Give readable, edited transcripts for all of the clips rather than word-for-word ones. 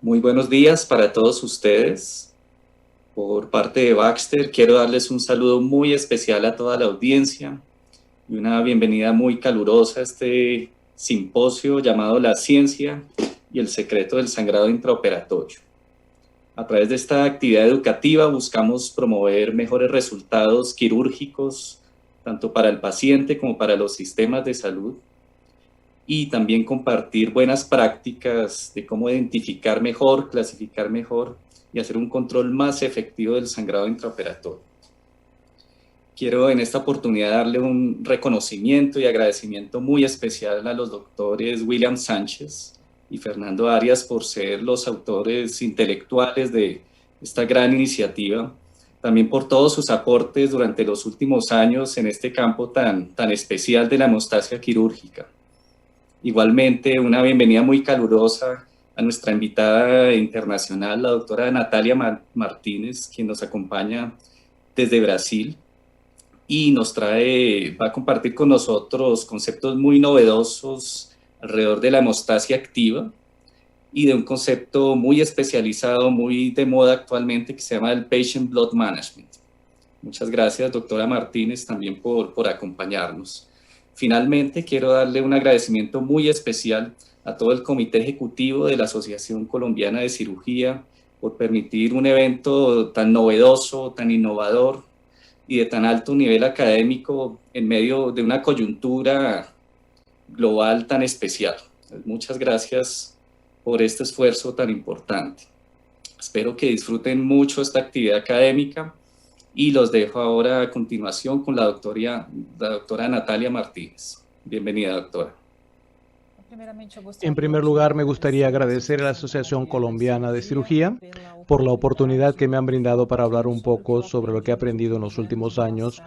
Muy buenos días para todos ustedes. Por parte de Baxter, quiero darles un saludo muy especial a toda la audiencia y una bienvenida muy calurosa a este simposio llamado La ciencia y el secreto del sangrado intraoperatorio. A través de esta actividad educativa buscamos promover mejores resultados quirúrgicos, tanto para el paciente como para los sistemas de salud, y también compartir buenas prácticas de cómo identificar mejor, clasificar mejor y hacer un control más efectivo del sangrado intraoperatorio. Quiero en esta oportunidad darle un reconocimiento y agradecimiento muy especial a los doctores William Sánchez y Fernando Arias por ser los autores intelectuales de esta gran iniciativa, también por todos sus aportes durante los últimos años en este campo tan especial de la hemostasia quirúrgica. Igualmente, una bienvenida muy calurosa a nuestra invitada internacional, la doctora Natalia Martínez, quien nos acompaña desde Brasil y va a compartir con nosotros conceptos muy novedosos alrededor de la hemostasia activa y de un concepto muy especializado, muy de moda actualmente, que se llama el Patient Blood Management. Muchas gracias, doctora Martínez, también por acompañarnos. Finalmente, quiero darle un agradecimiento muy especial a todo el comité ejecutivo de la Asociación Colombiana de Cirugía por permitir un evento tan novedoso, tan innovador y de tan alto nivel académico en medio de una coyuntura global tan especial. Muchas gracias por este esfuerzo tan importante. Espero que disfruten mucho esta actividad académica y los dejo ahora a continuación con la doctora Natalia Martínez. Bienvenida, doctora. En primer lugar, me gustaría agradecer a la Asociación Colombiana de Cirugía por la oportunidad que me han brindado para hablar un poco sobre lo que he aprendido en los últimos años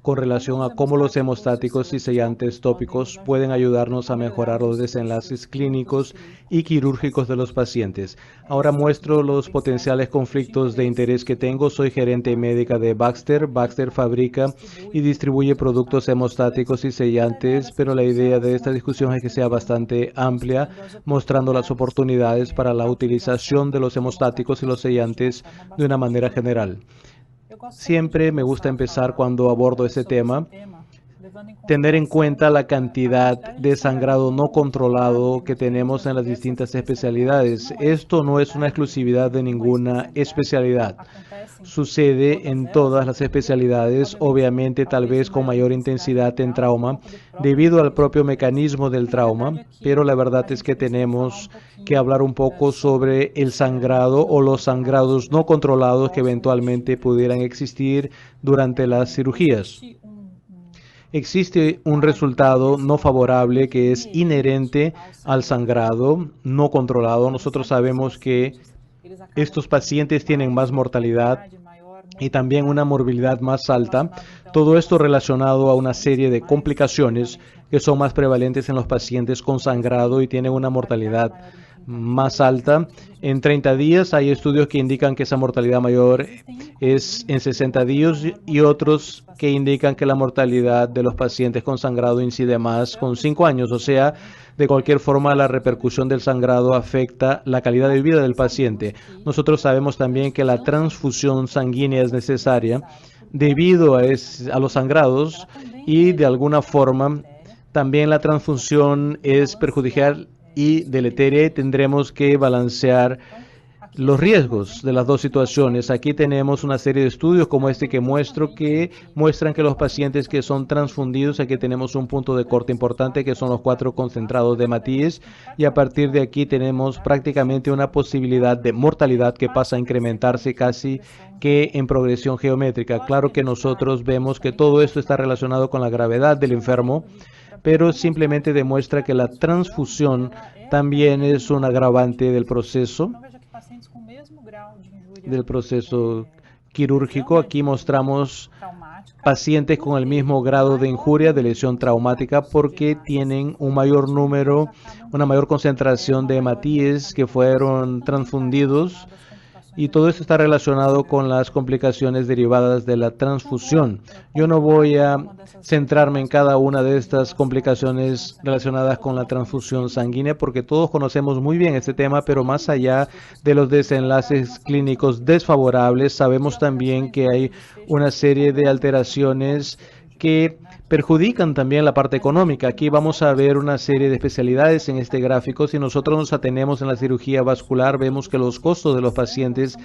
con relación a cómo los hemostáticos y sellantes tópicos pueden ayudarnos a mejorar los desenlaces clínicos y quirúrgicos de los pacientes. Ahora muestro los potenciales conflictos de interés que tengo. Soy gerente médica de Baxter. Baxter fabrica y distribuye productos hemostáticos y sellantes, pero la idea de esta discusión es que sea bastante amplia, mostrando las oportunidades para la utilización de los hemostáticos y los sellantes de una manera general. Siempre me gusta empezar cuando abordo ese tema, tener en cuenta la cantidad de sangrado no controlado que tenemos en las distintas especialidades. Esto no es una exclusividad de ninguna especialidad. Sucede en todas las especialidades, obviamente tal vez con mayor intensidad en trauma, debido al propio mecanismo del trauma, pero la verdad es que tenemos que hablar un poco sobre el sangrado o los sangrados no controlados que eventualmente pudieran existir durante las cirugías. Existe un resultado no favorable que es inherente al sangrado no controlado. Nosotros sabemos que estos pacientes tienen más mortalidad y también una morbilidad más alta. Todo esto relacionado a una serie de complicaciones que son más prevalentes en los pacientes con sangrado y tienen una mortalidad más alta. En 30 días hay estudios que indican que esa mortalidad mayor es en 60 días y otros que indican que la mortalidad de los pacientes con sangrado incide más con 5 años. O sea, de cualquier forma, la repercusión del sangrado afecta la calidad de vida del paciente. Nosotros sabemos también que la transfusión sanguínea es necesaria debido a los sangrados y de alguna forma también la transfusión es perjudicial y deleteria y tendremos que balancear los riesgos de las dos situaciones. Aquí tenemos una serie de estudios como este que muestran que los pacientes que son transfundidos, aquí tenemos un punto de corte importante que son los 4 concentrados de Matías y a partir de aquí tenemos prácticamente una posibilidad de mortalidad que pasa a incrementarse casi que en progresión geométrica. Claro que nosotros vemos que todo esto está relacionado con la gravedad del enfermo, pero simplemente demuestra que la transfusión también es un agravante del proceso quirúrgico. Aquí mostramos pacientes con el mismo grado de injuria, de lesión traumática, porque tienen un mayor número, una mayor concentración de hematíes que fueron transfundidos Y todo esto está relacionado con las complicaciones derivadas de la transfusión. Yo no voy a centrarme en cada una de estas complicaciones relacionadas con la transfusión sanguínea porque todos conocemos muy bien este tema, pero más allá de los desenlaces clínicos desfavorables, sabemos también que hay una serie de alteraciones que perjudican también la parte económica. Aquí vamos a ver una serie de especialidades en este gráfico. Si nosotros nos atenemos en la cirugía vascular, vemos que los costos de los pacientes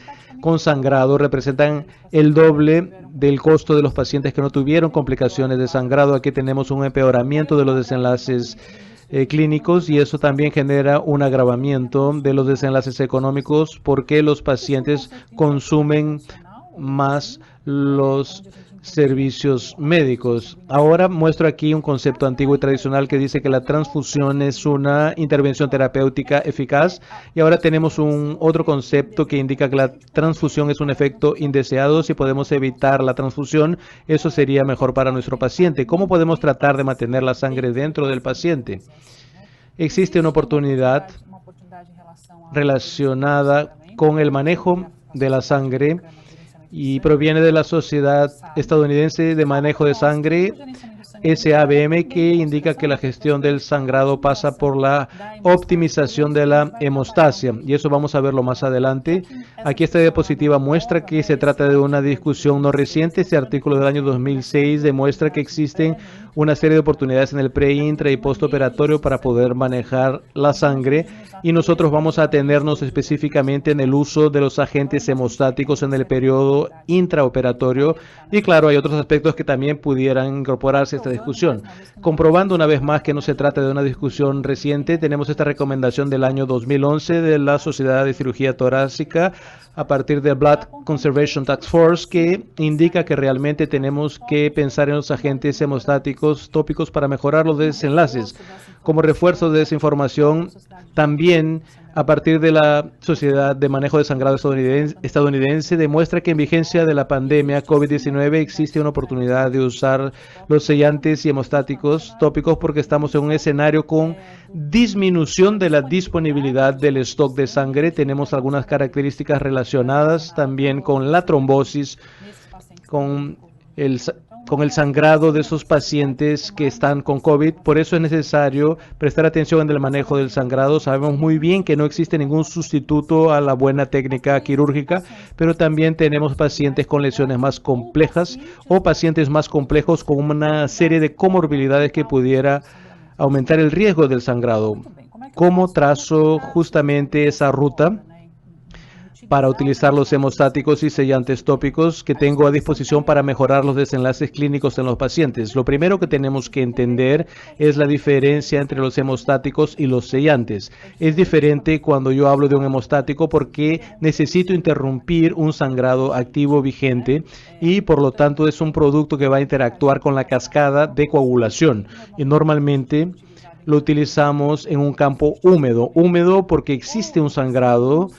con sangrado representan el doble del costo de los pacientes que no tuvieron complicaciones de sangrado. Aquí tenemos un empeoramiento de los desenlaces clínicos y eso también genera un agravamiento de los desenlaces económicos porque los pacientes consumen más los servicios médicos. Ahora muestro aquí un concepto antiguo y tradicional que dice que la transfusión es una intervención terapéutica eficaz y ahora tenemos un otro concepto que indica que la transfusión es un efecto indeseado. Si podemos evitar la transfusión, eso sería mejor para nuestro paciente. ¿Cómo podemos tratar de mantener la sangre dentro del paciente? Existe una oportunidad relacionada con el manejo de la sangre y proviene de la Sociedad Estadounidense de Manejo de Sangre, SABM, que indica que la gestión del sangrado pasa por la optimización de la hemostasia. Y eso vamos a verlo más adelante. Aquí esta diapositiva muestra que se trata de una discusión no reciente. Este artículo del año 2006 demuestra que existen una serie de oportunidades en el pre, intra y postoperatorio para poder manejar la sangre. Y nosotros vamos a atenernos específicamente en el uso de los agentes hemostáticos en el periodo intraoperatorio. Y claro, hay otros aspectos que también pudieran incorporarse a esta discusión. Comprobando una vez más que no se trata de una discusión reciente, tenemos esta recomendación del año 2011 de la Sociedad de Cirugía Torácica a partir del Blood Conservation Task Force, que indica que realmente tenemos que pensar en los agentes hemostáticos tópicos para mejorar los desenlaces. Como refuerzo de esa información, también a partir de la Sociedad de Manejo de Sangrado estadounidense demuestra que en vigencia de la pandemia COVID-19 existe una oportunidad de usar los sellantes y hemostáticos tópicos porque estamos en un escenario con disminución de la disponibilidad del stock de sangre. Tenemos algunas características relacionadas también con la trombosis, con el sangrado de esos pacientes que están con COVID. Por eso es necesario prestar atención en el manejo del sangrado. Sabemos muy bien que no existe ningún sustituto a la buena técnica quirúrgica, pero también tenemos pacientes con lesiones más complejas o pacientes más complejos con una serie de comorbilidades que pudiera aumentar el riesgo del sangrado. ¿Cómo trazo justamente esa ruta para utilizar los hemostáticos y sellantes tópicos que tengo a disposición para mejorar los desenlaces clínicos en los pacientes? Lo primero que tenemos que entender es la diferencia entre los hemostáticos y los sellantes. Es diferente cuando yo hablo de un hemostático porque necesito interrumpir un sangrado activo vigente y por lo tanto es un producto que va a interactuar con la cascada de coagulación y normalmente lo utilizamos en un campo húmedo. Húmedo porque existe un sangrado.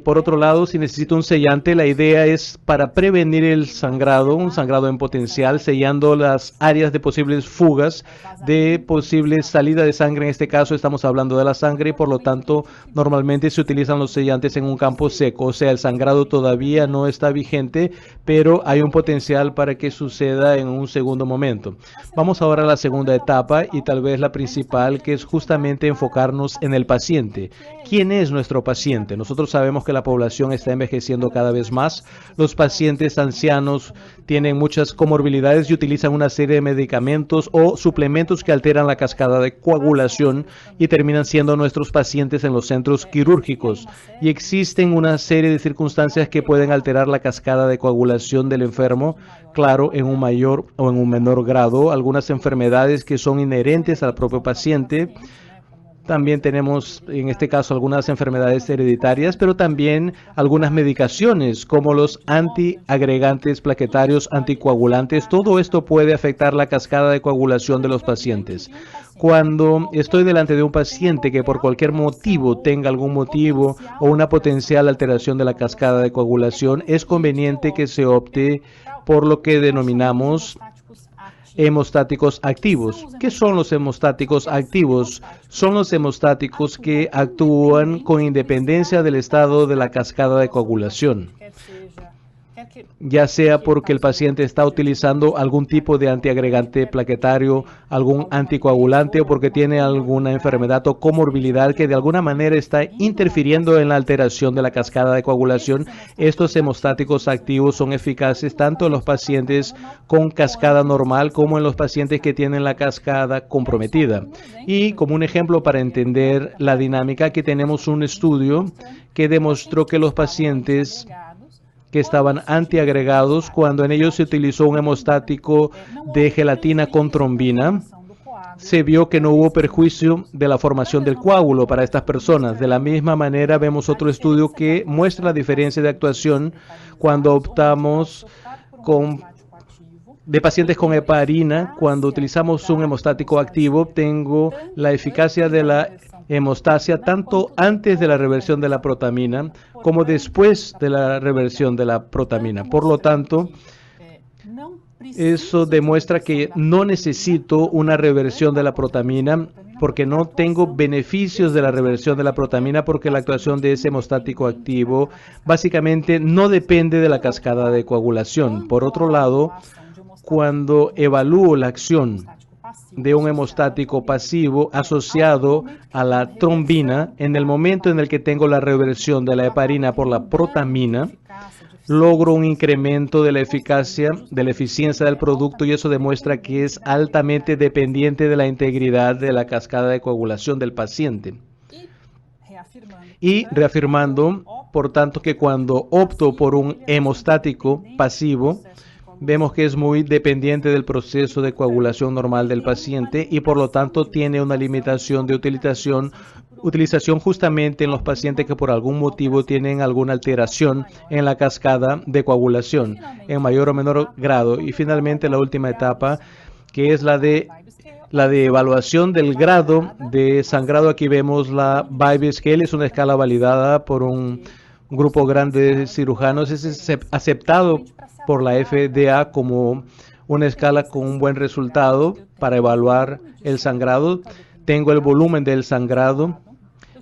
Por otro lado, si necesito un sellante, la idea es para prevenir el sangrado, un sangrado en potencial, sellando las áreas de posibles fugas, de posible salida de sangre. En este caso estamos hablando de la sangre y por lo tanto normalmente se utilizan los sellantes en un campo seco. O sea, el sangrado todavía no está vigente, pero hay un potencial para que suceda en un segundo momento. Vamos ahora a la segunda etapa y tal vez la principal, que es justamente enfocarnos en el paciente. ¿Quién es nuestro paciente? Nosotros sabemos que la población está envejeciendo cada vez más. Los pacientes ancianos tienen muchas comorbilidades y utilizan una serie de medicamentos o suplementos que alteran la cascada de coagulación y terminan siendo nuestros pacientes en los centros quirúrgicos. Y existen una serie de circunstancias que pueden alterar la cascada de coagulación del enfermo, claro, en un mayor o en un menor grado. Algunas enfermedades que son inherentes al propio paciente. También tenemos, en este caso, algunas enfermedades hereditarias, pero también algunas medicaciones como los antiagregantes plaquetarios, anticoagulantes. Todo esto puede afectar la cascada de coagulación de los pacientes. Cuando estoy delante de un paciente que por cualquier motivo tenga algún motivo o una potencial alteración de la cascada de coagulación, es conveniente que se opte por lo que denominamos hemostáticos activos. ¿Qué son los hemostáticos activos? Son los hemostáticos que actúan con independencia del estado de la cascada de coagulación, ya sea porque el paciente está utilizando algún tipo de antiagregante plaquetario, algún anticoagulante o porque tiene alguna enfermedad o comorbilidad que de alguna manera está interfiriendo en la alteración de la cascada de coagulación. Estos hemostáticos activos son eficaces tanto en los pacientes con cascada normal como en los pacientes que tienen la cascada comprometida. Y como un ejemplo para entender la dinámica, aquí tenemos un estudio que demostró que los pacientes que estaban antiagregados, cuando en ellos se utilizó un hemostático de gelatina con trombina, se vio que no hubo perjuicio de la formación del coágulo para estas personas. De la misma manera, vemos otro estudio que muestra la diferencia de actuación cuando optamos de pacientes con heparina. Cuando utilizamos un hemostático activo, tengo la eficacia de la hemostasia tanto antes de la reversión de la protamina como después de la reversión de la protamina. Por lo tanto, eso demuestra que no necesito una reversión de la protamina porque no tengo beneficios de la reversión de la protamina, porque la actuación de ese hemostático activo básicamente no depende de la cascada de coagulación. Por otro lado, cuando evalúo la acción de un hemostático pasivo asociado a la trombina, en el momento en el que tengo la reversión de la heparina por la protamina, logro un incremento de la eficacia, de la eficiencia del producto, y eso demuestra que es altamente dependiente de la integridad de la cascada de coagulación del paciente. Y reafirmando, por tanto, que cuando opto por un hemostático pasivo, vemos que es muy dependiente del proceso de coagulación normal del paciente y por lo tanto tiene una limitación de utilización justamente en los pacientes que por algún motivo tienen alguna alteración en la cascada de coagulación en mayor o menor grado. Y finalmente la última etapa, que es la de evaluación del grado de sangrado. Aquí vemos la Vibe Scale, es una escala validada por un grupo grande de cirujanos, es aceptado por la FDA como una escala con un buen resultado para evaluar el sangrado. Tengo el volumen del sangrado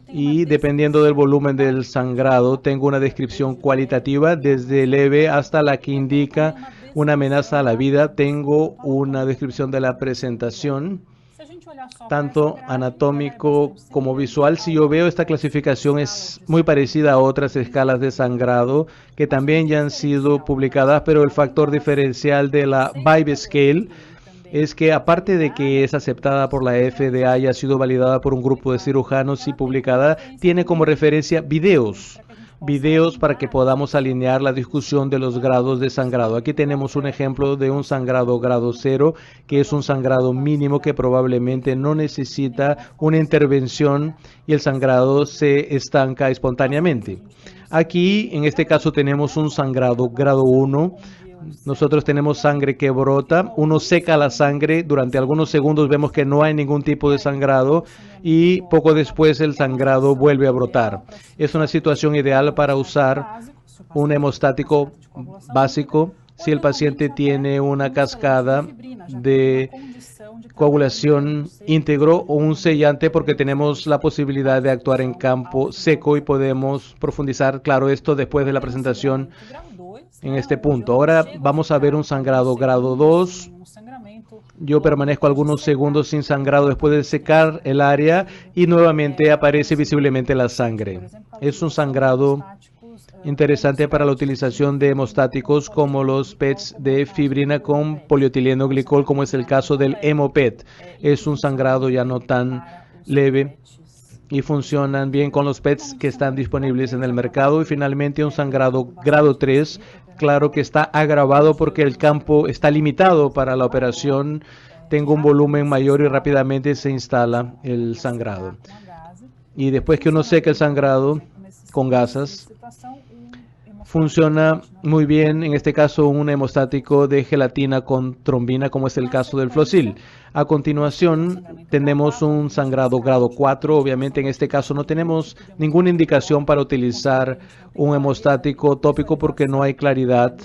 y dependiendo del volumen del sangrado tengo una descripción cualitativa desde leve hasta la que indica una amenaza a la vida. Tengo una descripción de la presentación, tanto anatómico como visual. Si yo veo esta clasificación es muy parecida a otras escalas de sangrado que también ya han sido publicadas, pero el factor diferencial de la Vibe Scale es que aparte de que es aceptada por la FDA y ha sido validada por un grupo de cirujanos y publicada, tiene como referencia videos para que podamos alinear la discusión de los grados de sangrado. Aquí tenemos un ejemplo de un sangrado grado 0, que es un sangrado mínimo que probablemente no necesita una intervención y el sangrado se estanca espontáneamente. Aquí, en este caso, tenemos un sangrado grado 1. Nosotros tenemos sangre que brota, uno seca la sangre, durante algunos segundos vemos que no hay ningún tipo de sangrado y poco después el sangrado vuelve a brotar. Es una situación ideal para usar un hemostático básico si el paciente tiene una cascada de coagulación íntegro o un sellante, porque tenemos la posibilidad de actuar en campo seco y podemos profundizar, claro, esto después de la presentación en este punto. Ahora vamos a ver un sangrado grado 2. Yo permanezco algunos segundos sin sangrado después de secar el área y nuevamente aparece visiblemente la sangre. Es un sangrado interesante para la utilización de hemostáticos como los PETs de fibrina con polietileno glicol, como es el caso del HemoPET. Es un sangrado ya no tan leve y funcionan bien con los PETs que están disponibles en el mercado. Y finalmente un sangrado grado 3, claro que está agravado porque el campo está limitado para la operación. Tengo un volumen mayor y rápidamente se instala el sangrado. Y después que uno seca el sangrado con gasas, funciona muy bien, en este caso, un hemostático de gelatina con trombina, como es el caso del Flosil. A continuación, tenemos un sangrado grado 4. Obviamente, en este caso, no tenemos ninguna indicación para utilizar un hemostático tópico porque no hay claridad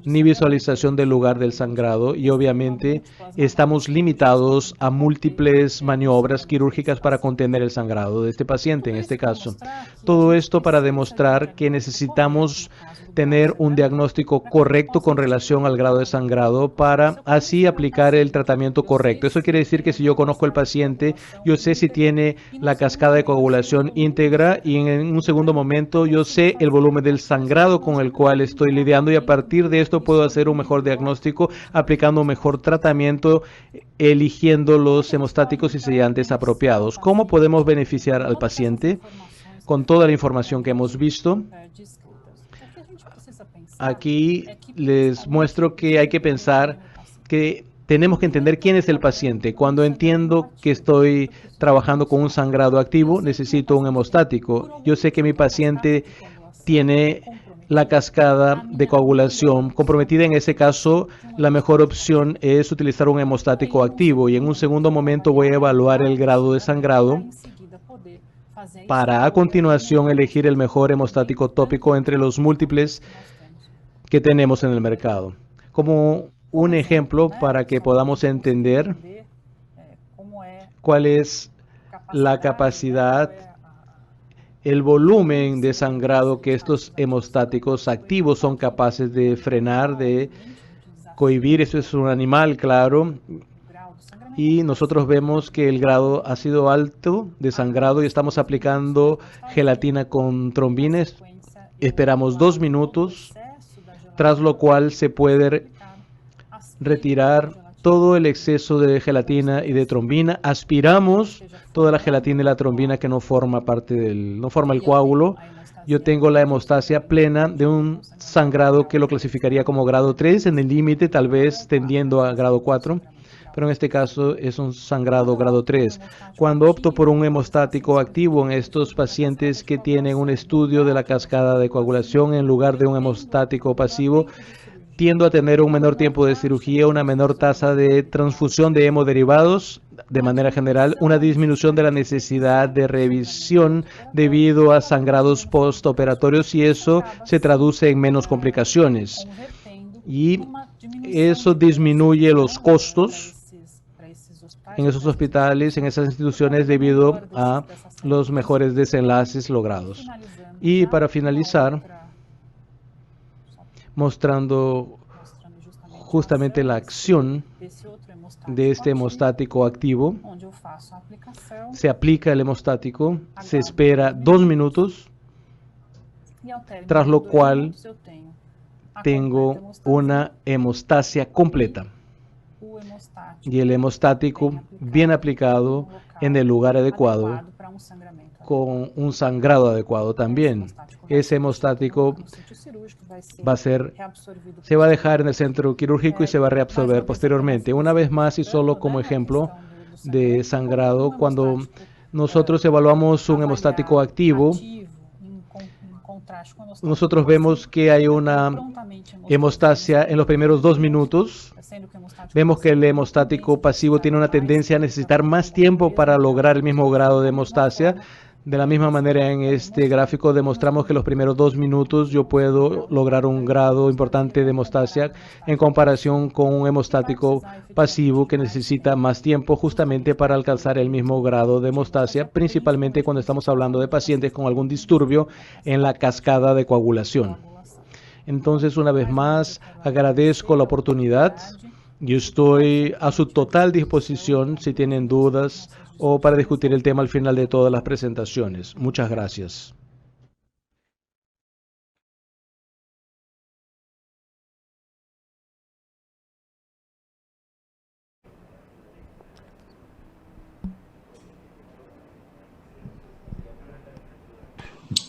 ni visualización del lugar del sangrado y obviamente estamos limitados a múltiples maniobras quirúrgicas para contener el sangrado de este paciente en este caso. Todo esto para demostrar que necesitamos tener un diagnóstico correcto con relación al grado de sangrado para así aplicar el tratamiento correcto. Eso quiere decir que si yo conozco al paciente, yo sé si tiene la cascada de coagulación íntegra y en un segundo momento yo sé el volumen del sangrado con el cual estoy lidiando y a partir de esto puedo hacer un mejor diagnóstico aplicando un mejor tratamiento, eligiendo los hemostáticos y sellantes apropiados. ¿Cómo podemos beneficiar al paciente? Con toda la información que hemos visto. Aquí les muestro que hay que pensar que tenemos que entender quién es el paciente. Cuando entiendo que estoy trabajando con un sangrado activo, necesito un hemostático. Yo sé que mi paciente tiene la cascada de coagulación comprometida. En ese caso, la mejor opción es utilizar un hemostático activo y en un segundo momento voy a evaluar el grado de sangrado para a continuación elegir el mejor hemostático tópico entre los múltiples que tenemos en el mercado. Como un ejemplo para que podamos entender cuál es la capacidad, el volumen de sangrado que estos hemostáticos activos son capaces de frenar, de cohibir. Eso es un animal, claro. Y nosotros vemos que el grado ha sido alto de sangrado y estamos aplicando gelatina con trombines. Esperamos 2 minutos, tras lo cual se puede retirar todo el exceso de gelatina y de trombina. Aspiramos toda la gelatina y la trombina que no forma el coágulo. Yo tengo la hemostasia plena de un sangrado que lo clasificaría como grado 3, en el límite tal vez tendiendo a grado 4. Pero en este caso es un sangrado grado 3. Cuando opto por un hemostático activo en estos pacientes que tienen un estudio de la cascada de coagulación en lugar de un hemostático pasivo, tiendo a tener un menor tiempo de cirugía, una menor tasa de transfusión de hemoderivados, de manera general, una disminución de la necesidad de revisión debido a sangrados postoperatorios y eso se traduce en menos complicaciones. Y eso disminuye los costos en esos hospitales, en esas instituciones, debido a los mejores desenlaces logrados. Y para finalizar, mostrando justamente la acción de este hemostático activo, se aplica el hemostático, se espera 2 minutos, tras lo cual tengo una hemostasia completa. Y el hemostático bien aplicado en el lugar adecuado, con un sangrado adecuado también. Ese hemostático se va a dejar en el centro quirúrgico y se va a reabsorber posteriormente. Una vez más y solo como ejemplo de sangrado, cuando nosotros evaluamos un hemostático activo, nosotros vemos que hay una hemostasia en los primeros 2 minutos. Vemos que el hemostático pasivo tiene una tendencia a necesitar más tiempo para lograr el mismo grado de hemostasia. De la misma manera, en este gráfico demostramos que los primeros 2 minutos yo puedo lograr un grado importante de hemostasia en comparación con un hemostático pasivo que necesita más tiempo justamente para alcanzar el mismo grado de hemostasia, principalmente cuando estamos hablando de pacientes con algún disturbio en la cascada de coagulación. Entonces, una vez más, agradezco la oportunidad. Yo estoy a su total disposición si tienen dudas o para discutir el tema al final de todas las presentaciones. Muchas gracias.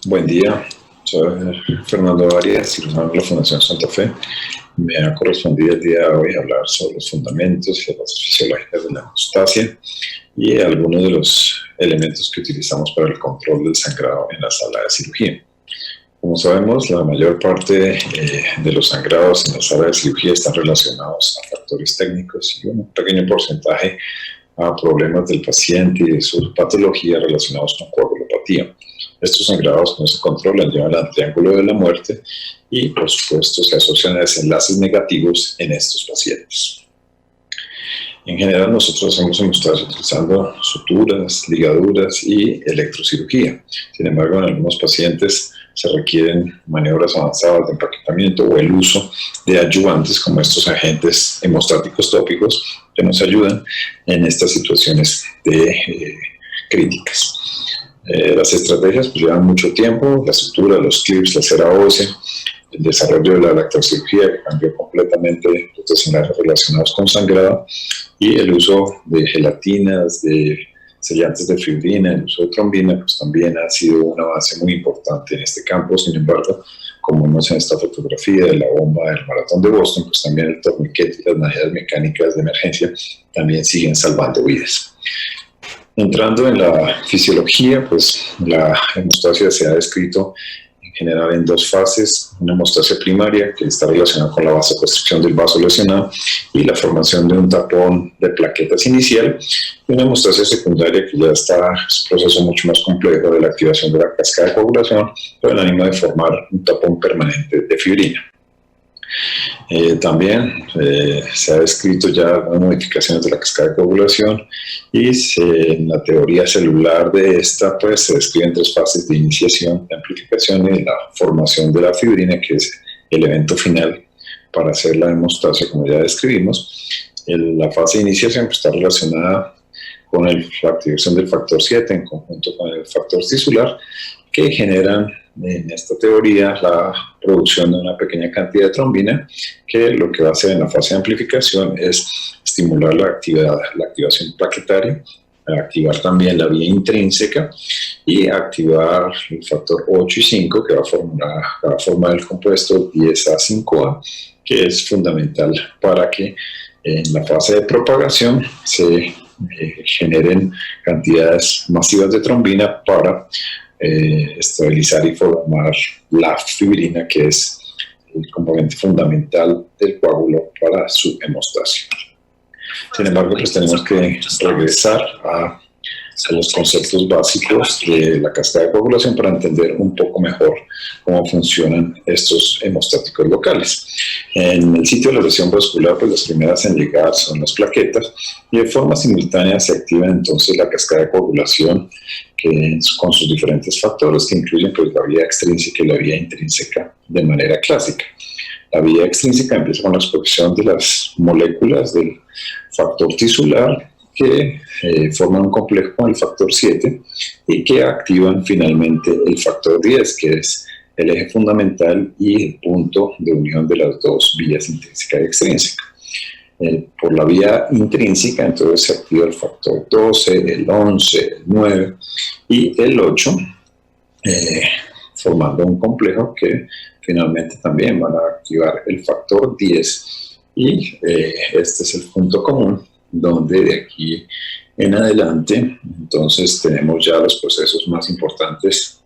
Buen día, soy Fernando Arias, cirujano de la Fundación Santa Fe. Me ha correspondido el día de hoy hablar sobre los fundamentos y las bases fisiológicas de la hemostasia y algunos de los elementos que utilizamos para el control del sangrado en la sala de cirugía. Como sabemos, la mayor parte de los sangrados en la sala de cirugía están relacionados a factores técnicos y un pequeño porcentaje a problemas del paciente y de su patología relacionados con coagulopatía. Estos sangrados no se controlan, llevan al triángulo de la muerte y, por supuesto, se asocian a desenlaces negativos en estos pacientes. En general, nosotros hacemos hemostasia utilizando suturas, ligaduras y electrocirugía. Sin embargo, en algunos pacientes se requieren maniobras avanzadas de empaquetamiento o el uso de ayudantes como estos agentes hemostáticos tópicos que nos ayudan en estas situaciones críticas. Las estrategias pues, llevan mucho tiempo, la sutura, los clips, la cera ósea, el desarrollo de la lactocirugía que cambió completamente los escenarios relacionados con sangrado y el uso de gelatinas, de sellantes de fibrina, el uso de trombina, pues también ha sido un avance muy importante en este campo. Sin embargo, como vemos en esta fotografía de la bomba del maratón de Boston, pues también el torniquete y las maniobras mecánicas de emergencia también siguen salvando vidas. Entrando en la fisiología, pues la hemostasia se ha descrito en general en dos fases: una hemostasia primaria que está relacionada con la vasoconstricción del vaso lesionado y la formación de un tapón de plaquetas inicial, y una hemostasia secundaria que ya está en un proceso mucho más complejo de la activación de la cascada de coagulación con el ánimo de formar un tapón permanente de fibrina. También se ha descrito ya las modificaciones de la cascada de coagulación y en la teoría celular de esta pues se describen tres fases de iniciación, de amplificación y la formación de la fibrina, que es el evento final para hacer la hemostasia como ya describimos. La fase de iniciación pues, está relacionada con la activación del factor 7 en conjunto con el factor tisular, que generan en esta teoría la producción de una pequeña cantidad de trombina, que lo que va a hacer en la fase de amplificación es estimular la activación plaquetaria, activar también la vía intrínseca y activar el factor 8 y 5 que va a formar el compuesto 10A5A, que es fundamental para que en la fase de propagación se generen cantidades masivas de trombina para estabilizar y formar la fibrina, que es el componente fundamental del coágulo para su hemostasia. Sin embargo, pues tenemos que regresar a los conceptos básicos de la cascada de coagulación para entender un poco mejor cómo funcionan estos hemostáticos locales. En el sitio de la lesión vascular, pues las primeras en llegar son las plaquetas y de forma simultánea se activa entonces la cascada de coagulación con sus diferentes factores que incluyen pues, la vía extrínseca y la vía intrínseca de manera clásica. La vía extrínseca empieza con la exposición de las moléculas del factor tisular que forman un complejo con el factor 7 y que activan finalmente el factor 10, que es el eje fundamental y el punto de unión de las dos vías intrínseca y extrínseca. Por la vía intrínseca entonces se activa el factor 12, el 11, el 9 y el 8, formando un complejo que finalmente también van a activar el factor 10 y este es el punto común donde de aquí en adelante entonces tenemos ya los procesos más importantes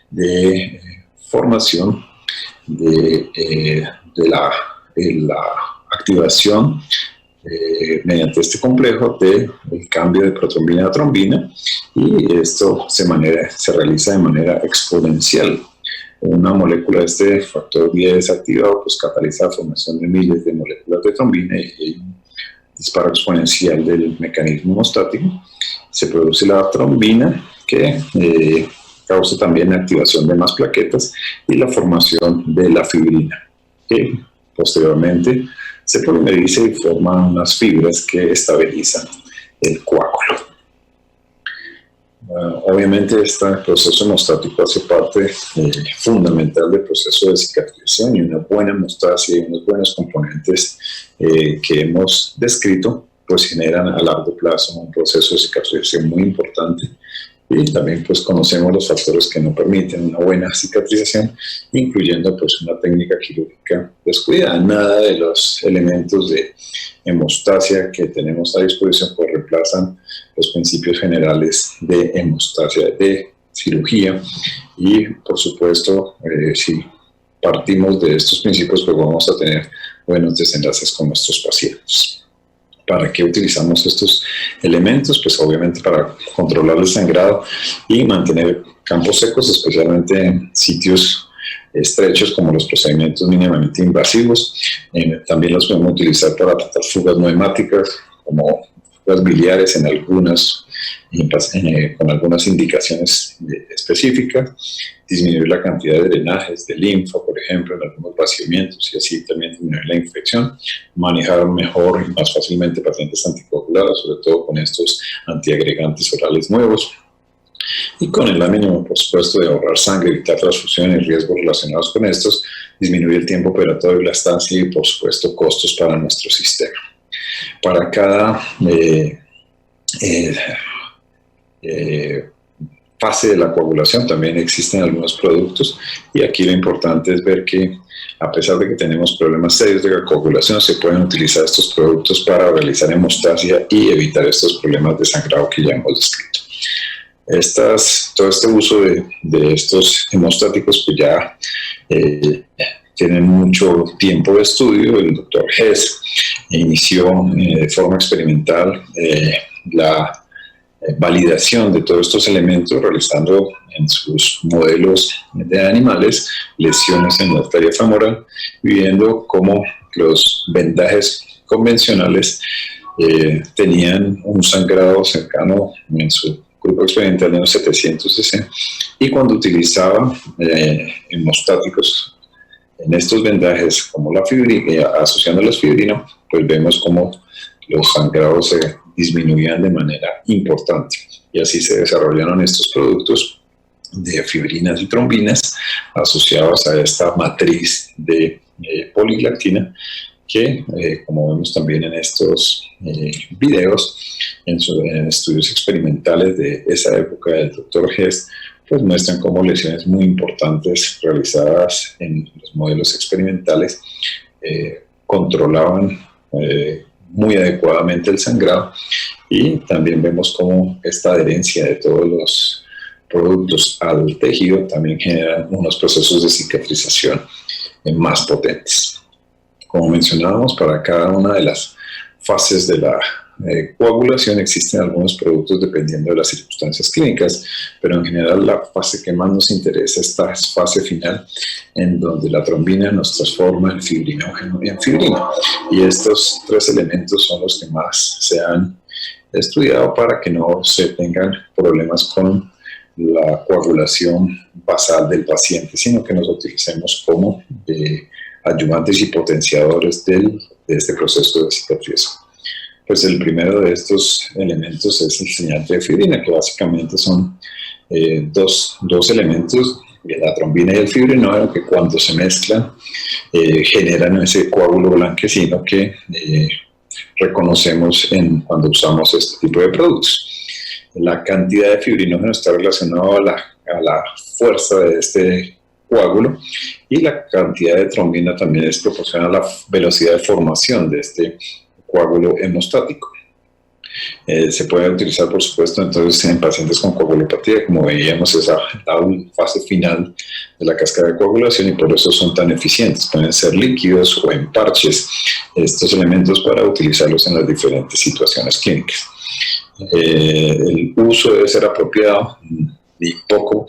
de formación de la activación mediante este complejo del cambio de protrombina a trombina, y esto se realiza de manera exponencial. Una molécula de este factor 10 activado pues cataliza la formación de miles de moléculas de trombina y un disparo exponencial del mecanismo hemostático. Se produce la trombina que causa también la activación de más plaquetas y la formación de la fibrina, que posteriormente se polimeriza y forma unas fibras que estabilizan el coágulo. Obviamente este proceso hemostático hace parte fundamental del proceso de cicatrización, y una buena hemostasia y unos buenos componentes que hemos descrito pues generan a largo plazo un proceso de cicatrización muy importante. Y también pues conocemos los factores que no permiten una buena cicatrización, incluyendo pues una técnica quirúrgica descuidada. Nada de los elementos de hemostasia que tenemos a disposición pues reemplazan los principios generales de hemostasia, de cirugía y, por supuesto, si partimos de estos principios, pues vamos a tener buenos desenlaces con nuestros pacientes. ¿Para qué utilizamos estos elementos? Pues obviamente para controlar el sangrado y mantener campos secos, especialmente en sitios estrechos como los procedimientos mínimamente invasivos. También los podemos utilizar para tratar fugas neumáticas, como fugas biliares en algunas, con algunas indicaciones específicas, disminuir la cantidad de drenajes de linfa, por ejemplo, en algunos vaciamientos, y así también disminuir la infección, manejar mejor y más fácilmente pacientes anticoagulados, sobre todo con estos antiagregantes orales nuevos, y con el mínimo, por supuesto, de ahorrar sangre, evitar transfusiones y riesgos relacionados con estos, disminuir el tiempo operatorio y la estancia y, por supuesto, costos para nuestro sistema. Para cada fase de la coagulación también existen algunos productos, y aquí lo importante es ver que a pesar de que tenemos problemas serios de la coagulación, se pueden utilizar estos productos para realizar hemostasia y evitar estos problemas de sangrado que ya hemos descrito. Todo este uso de estos hemostáticos pues ya tienen mucho tiempo de estudio. El doctor Hess inició de forma experimental la validación de todos estos elementos, realizando en sus modelos de animales lesiones en la arteria femoral, viendo cómo los vendajes convencionales tenían un sangrado cercano en su grupo experimental de unos 700 cc, y cuando utilizaba hemostáticos en estos vendajes como la fibrina, asociándolos fibrina, pues vemos cómo los sangrados se disminuían de manera importante, y así se desarrollaron estos productos de fibrinas y trombinas asociados a esta matriz de poliglactina que, como vemos también en estos videos, en estudios experimentales de esa época del Dr. Hess, pues muestran cómo lesiones muy importantes realizadas en los modelos experimentales controlaban muy adecuadamente el sangrado, y también vemos cómo esta adherencia de todos los productos al tejido también generan unos procesos de cicatrización más potentes. Como mencionábamos, para cada una de las fases de la coagulación existen algunos productos dependiendo de las circunstancias clínicas, pero en general la fase que más nos interesa es esta fase final, en donde la trombina nos transforma en fibrinógeno y en fibrina, y estos tres elementos son los que más se han estudiado para que no se tengan problemas con la coagulación basal del paciente, sino que nos utilicemos como ayudantes y potenciadores de este proceso de cicatrización. Pues el primero de estos elementos es el señalante de fibrina, que básicamente son dos elementos, la trombina y el fibrinógeno, que cuando se mezclan generan ese coágulo blanquecino que reconocemos cuando usamos este tipo de productos. La cantidad de fibrinógeno está relacionada a la fuerza de este coágulo, y la cantidad de trombina también es proporcional a la velocidad de formación de este coágulo hemostático. Se puede utilizar, por supuesto, entonces en pacientes con coagulopatía, como veíamos, esa la fase final de la cascada de coagulación, y por eso son tan eficientes. Pueden ser líquidos o en parches estos elementos para utilizarlos en las diferentes situaciones clínicas. El uso debe ser apropiado, ni poco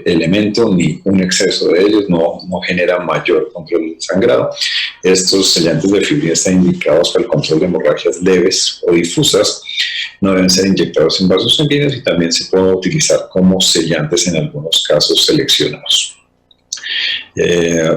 elemento ni un exceso de ellos no genera mayor control del sangrado. Estos sellantes de fibrina están indicados para el control de hemorragias leves o difusas, no deben ser inyectados en vasos sanguíneos, y también se pueden utilizar como sellantes en algunos casos seleccionados.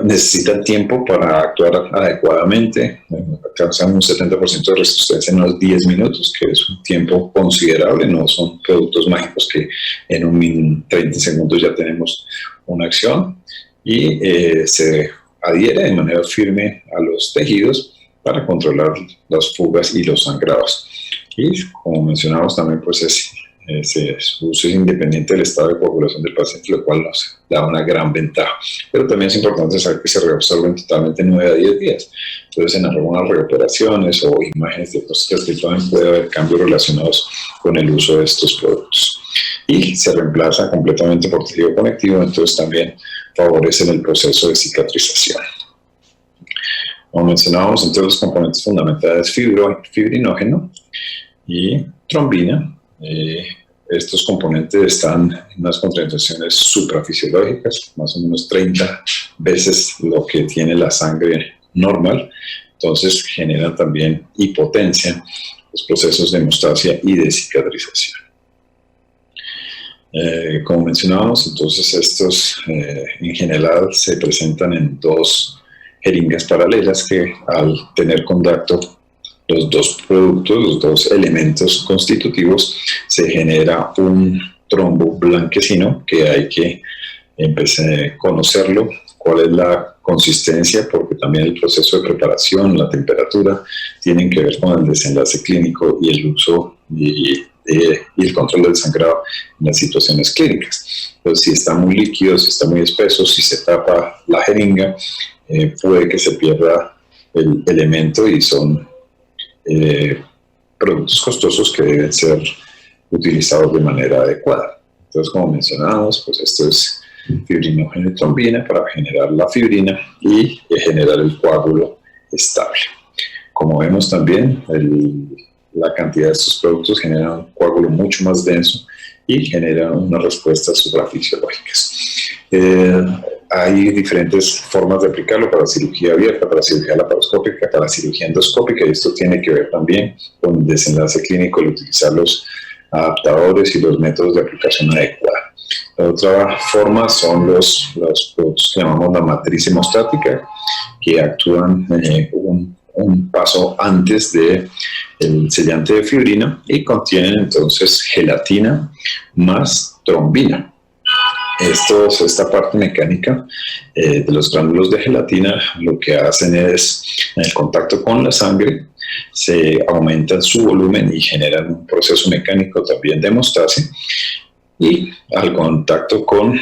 Necesitan tiempo para actuar adecuadamente. Alcanzan un 70% de resistencia en unos 10 minutos, que es un tiempo considerable. No son productos mágicos que en un 30 segundos ya tenemos una acción, y se adhiere de manera firme a los tejidos para controlar las fugas y los sangrados. Y como mencionamos también, pues su uso es independiente del estado de coagulación del paciente, lo cual nos da una gran ventaja. Pero también es importante saber que se reabsorben totalmente 9 a 10 días. Entonces, en algunas reoperaciones o imágenes diagnósticas que puede haber cambios relacionados con el uso de estos productos. y se reemplaza completamente por tejido conectivo, entonces también favorecen el proceso de cicatrización. Como mencionábamos, entre los componentes fundamentales, fibrinógeno y trombina. Estos componentes están en unas concentraciones suprafisiológicas, más o menos 30 veces lo que tiene la sangre normal, entonces generan también y potencian los procesos de hemostasia y de cicatrización. Como mencionábamos, entonces estos en general se presentan en dos jeringas paralelas que al tener contacto los dos productos, los dos elementos constitutivos, se genera un trombo blanquecino que hay que empezar a conocerlo, cuál es la consistencia, porque también el proceso de preparación, la temperatura, tienen que ver con el desenlace clínico y el uso y el control del sangrado en las situaciones clínicas. Entonces, si está muy líquido, si está muy espeso, si se tapa la jeringa, puede que se pierda el elemento y son productos costosos que deben ser utilizados de manera adecuada. Entonces, como mencionábamos, pues esto es fibrinógeno y trombina para generar la fibrina y generar el coágulo estable. Como vemos también, la cantidad de estos productos genera un coágulo mucho más denso y genera unas respuestas suprafisiológicas. Hay diferentes formas de aplicarlo para cirugía abierta, para cirugía laparoscópica, para cirugía endoscópica, y esto tiene que ver también con el desenlace clínico, el utilizar los adaptadores y los métodos de aplicación adecuada. La otra forma son los productos que llamamos la matriz hemostática, que actúan un paso antes del sellante de fibrina y contienen entonces gelatina más trombina. Esta parte mecánica de los gránulos de gelatina lo que hacen es, en el contacto con la sangre, se aumentan su volumen y generan un proceso mecánico también de hemostasia, y al contacto con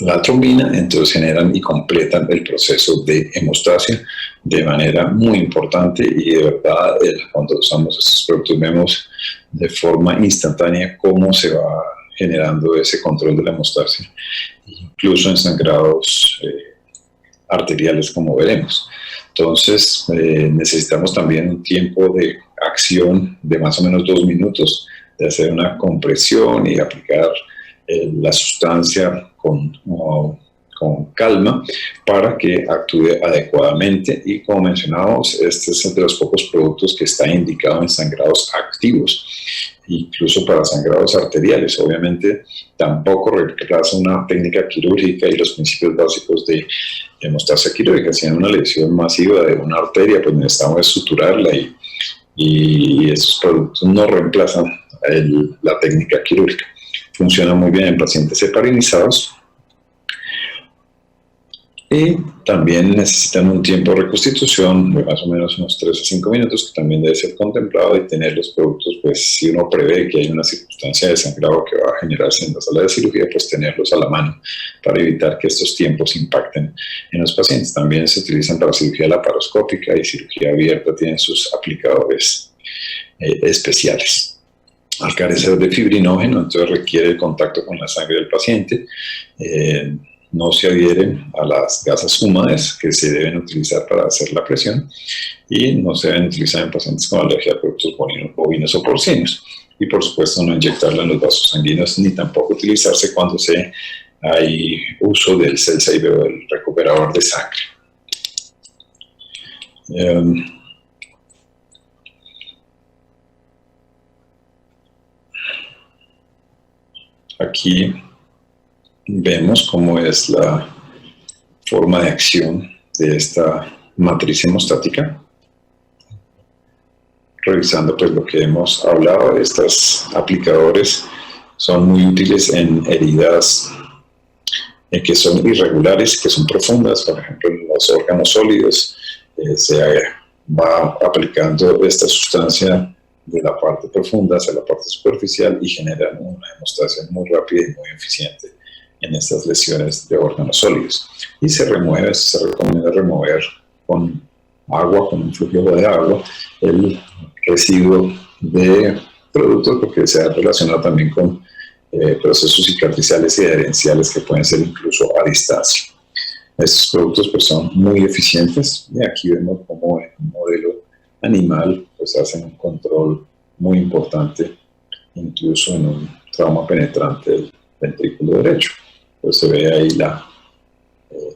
la trombina, entonces generan y completan el proceso de hemostasia de manera muy importante, y de verdad cuando usamos estos productos vemos de forma instantánea cómo se va generando ese control de la hemostasia, incluso en sangrados arteriales, como veremos. Entonces necesitamos también un tiempo de acción de más o menos 2 minutos, de hacer una compresión y aplicar la sustancia con calma para que actúe adecuadamente, y como mencionábamos, este es de los pocos productos que está indicado en sangrados activos, incluso para sangrados arteriales. Obviamente tampoco reemplaza una técnica quirúrgica y los principios básicos de hemostasia quirúrgica. Si hay una lesión masiva de una arteria, pues necesitamos suturarla, y esos productos no reemplazan la técnica quirúrgica. Funciona muy bien en pacientes heparinizados, y también necesitan un tiempo de reconstitución de más o menos unos 3 a 5 minutos, que también debe ser contemplado, y tener los productos, pues si uno prevé que hay una circunstancia de sangrado que va a generarse en la sala de cirugía, pues tenerlos a la mano para evitar que estos tiempos impacten en los pacientes. También se utilizan para cirugía laparoscópica y cirugía abierta, tienen sus aplicadores especiales. Al carecer de fibrinógeno, entonces requiere el contacto con la sangre del paciente. No se adhieren a las gasas húmedas que se deben utilizar para hacer la presión, y no se deben utilizar en pacientes con alergia a productos bovinos o porcinos. Y por supuesto no inyectarla en los vasos sanguíneos, ni tampoco utilizarse cuando hay uso del cell saver o del recuperador de sangre. Aquí vemos cómo es la forma de acción de esta matriz hemostática. Revisando pues lo que hemos hablado, estos aplicadores son muy útiles en heridas que son irregulares, que son profundas. Por ejemplo, en los órganos sólidos se va aplicando esta sustancia de la parte profunda hacia la parte superficial, y generan una hemostasia muy rápida y muy eficiente en estas lesiones de órganos sólidos. Y se recomienda remover con agua, con un flujo de agua, el residuo de productos, porque se ha relacionado también con procesos cicatriciales y adherenciales que pueden ser incluso a distancia. Estos productos pues, son muy eficientes y aquí vemos cómo en un modelo animal pues, hacen un control muy importante, incluso en un trauma penetrante del ventrículo derecho. Pues se ve ahí la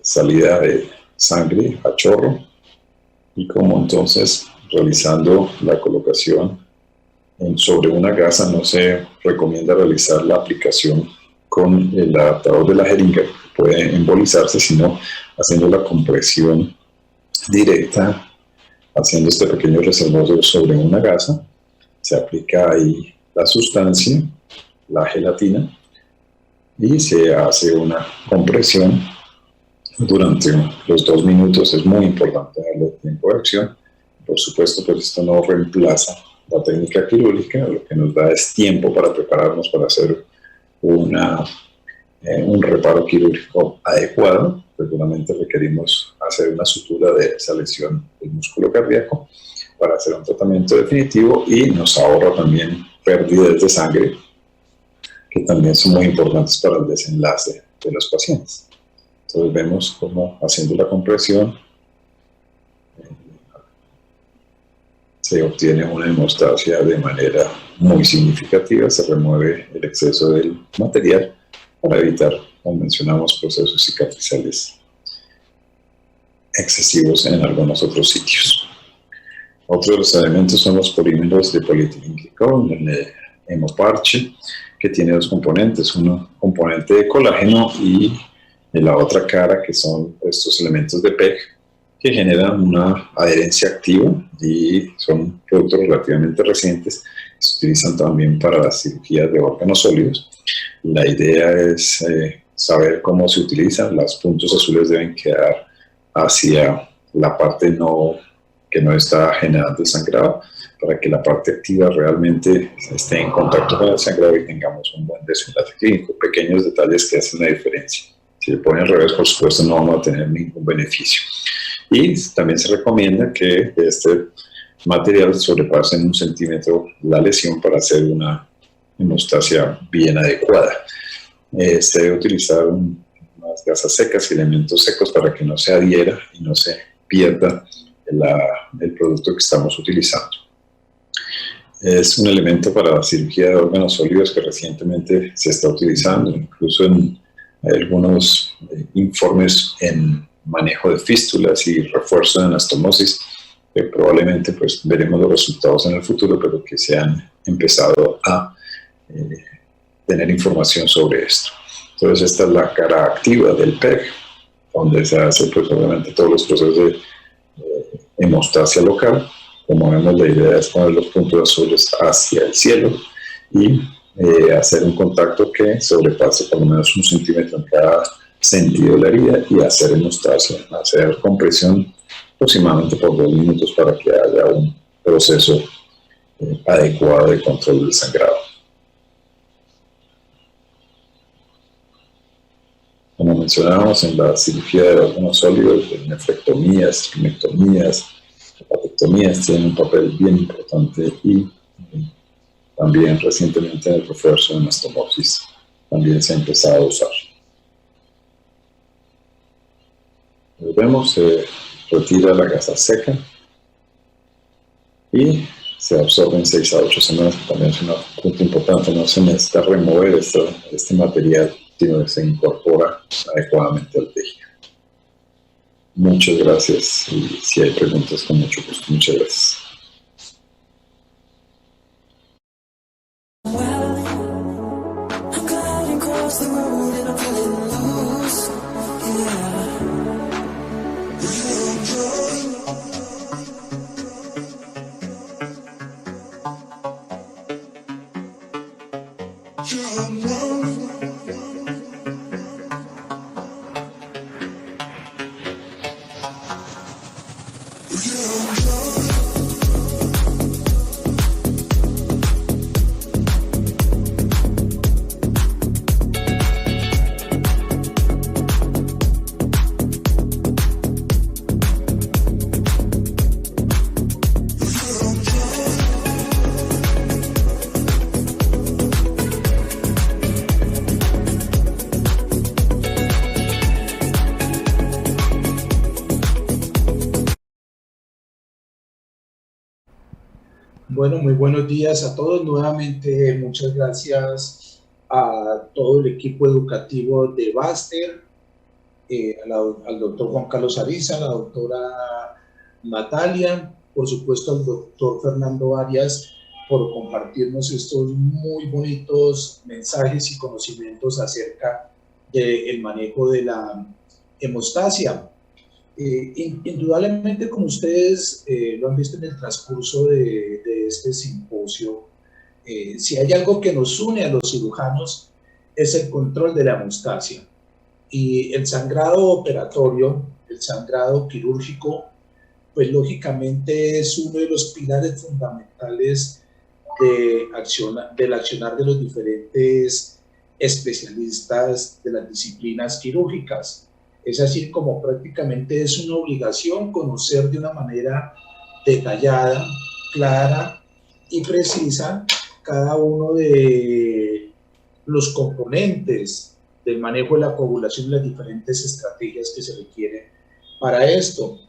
salida de sangre a chorro y como entonces realizando la colocación sobre una gasa no se recomienda realizar la aplicación con el adaptador de la jeringa, que puede embolizarse, sino haciendo la compresión directa, haciendo este pequeño reservorio sobre una gasa. Se aplica ahí la sustancia, la gelatina, y se hace una compresión durante los 2 minutos. Es muy importante darle tiempo de acción. Por supuesto, pues esto no reemplaza la técnica quirúrgica, lo que nos da es tiempo para prepararnos para hacer un reparo quirúrgico adecuado. Regularmente requerimos hacer una sutura de esa lesión del músculo cardíaco para hacer un tratamiento definitivo y nos ahorra también pérdidas de sangre, que también son muy importantes para el desenlace de los pacientes. Entonces vemos cómo haciendo la compresión se obtiene una hemostasia de manera muy significativa, se remueve el exceso del material para evitar, como mencionamos, procesos cicatriciales excesivos en algunos otros sitios. Otro de los elementos son los polímeros de polietilenglicol, el hemoparche, que tiene 2 componentes, un componente de colágeno y en la otra cara que son estos elementos de PEG que generan una adherencia activa y son productos relativamente recientes que se utilizan también para las cirugías de órganos sólidos. La idea es saber cómo se utilizan. Los puntos azules deben quedar hacia la parte que no está generando el sangrado, para que la parte activa realmente esté en contacto con el sangrado y tengamos un buen desenlace clínico. Pequeños detalles que hacen la diferencia. Si le ponen al revés, por supuesto, no vamos a tener ningún beneficio. Y también se recomienda que este material sobrepase en 1 centímetro la lesión para hacer una hemostasia bien adecuada. Se debe utilizar unas gasas secas y elementos secos para que no se adhiera y no se pierda el producto que estamos utilizando. Es un elemento para la cirugía de órganos sólidos que recientemente se está utilizando, incluso en algunos informes en manejo de fístulas y refuerzo de anastomosis. Probablemente pues, veremos los resultados en el futuro, pero que se han empezado a tener información sobre esto. Entonces esta es la cara activa del PEG, donde se hace pues, obviamente todos los procesos de hemostasia local. Como vemos, la idea es poner los puntos azules hacia el cielo y hacer un contacto que sobrepase por lo menos 1 centímetro en cada sentido de la herida y hacer hemostasia, hacer compresión aproximadamente por 2 minutos para que haya un proceso adecuado de control del sangrado. Como mencionábamos en la cirugía de órganos sólidos, nefrectomías, esplenectomías, hepatectomías tienen un papel bien importante y también recientemente en el refuerzo de anastomosis también se ha empezado a usar. Como vemos, se retira la gasa seca y se absorbe en 6 a 8 semanas, que también es un punto importante. No se necesita remover este material, sino que se incorpora adecuadamente al tejido. Muchas gracias y si hay preguntas, con mucho gusto. Muchas gracias. Yeah. Bueno, muy buenos días a todos. Nuevamente, muchas gracias a todo el equipo educativo de Baxter, al doctor Juan Carlos Ariza, a la doctora Natalia, por supuesto al doctor Fernando Arias, por compartirnos estos muy bonitos mensajes y conocimientos acerca del manejo de la hemostasia. Indudablemente, como ustedes lo han visto en el transcurso de este simposio, si hay algo que nos une a los cirujanos es el control de la hemostasia. Y el sangrado operatorio, el sangrado quirúrgico, pues lógicamente es uno de los pilares fundamentales del accionar de los diferentes especialistas de las disciplinas quirúrgicas. Es así como prácticamente es una obligación conocer de una manera detallada, clara y precisa cada uno de los componentes del manejo de la coagulación y las diferentes estrategias que se requieren para esto.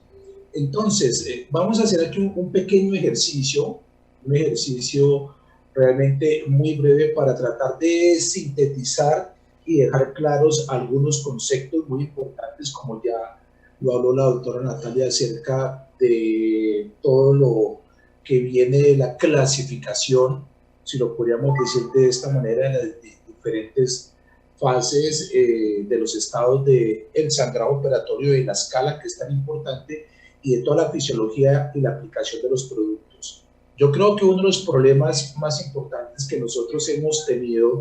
Entonces, vamos a hacer aquí un pequeño ejercicio, un ejercicio realmente muy breve para tratar de sintetizar y dejar claros algunos conceptos muy importantes, como ya lo habló la doctora Natalia, acerca de todo lo que viene de la clasificación, si lo podríamos decir de esta manera, en las diferentes fases de los estados del sangrado operatorio y la escala, que es tan importante, y de toda la fisiología y la aplicación de los productos. Yo creo que uno de los problemas más importantes que nosotros hemos tenido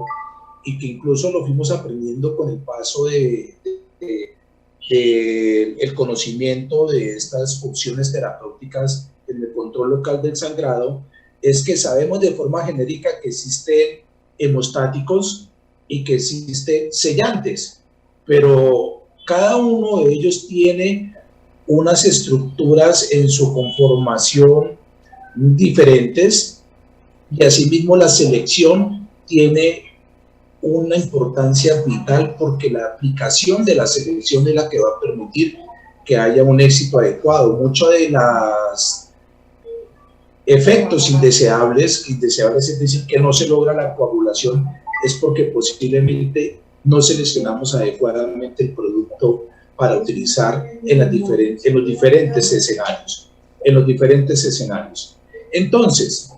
y que incluso lo fuimos aprendiendo con el paso del conocimiento de estas opciones terapéuticas en el control local del sangrado, es que sabemos de forma genérica que existen hemostáticos y que existen sellantes, pero cada uno de ellos tiene unas estructuras en su conformación diferentes, y asimismo la selección tiene una importancia vital, porque la aplicación de la selección es la que va a permitir que haya un éxito adecuado. Muchos de los efectos indeseables, es decir, que no se logra la coagulación, es porque posiblemente no seleccionamos adecuadamente el producto para utilizar en los diferentes escenarios. Entonces,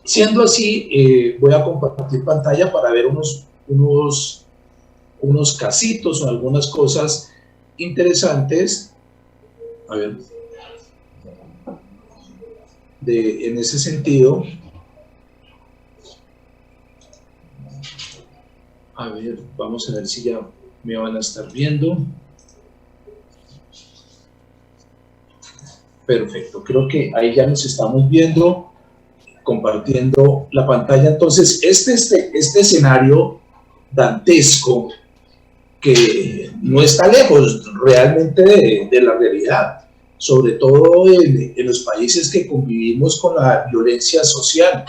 siendo así, voy a compartir pantalla para ver unos casitos o algunas cosas interesantes. A ver, en ese sentido. A ver, vamos a ver si ya me van a estar viendo. Perfecto, creo que ahí ya nos estamos viendo, compartiendo la pantalla. Entonces, este escenario dantesco, que no está lejos realmente de la realidad, sobre todo en los países que convivimos con la violencia social.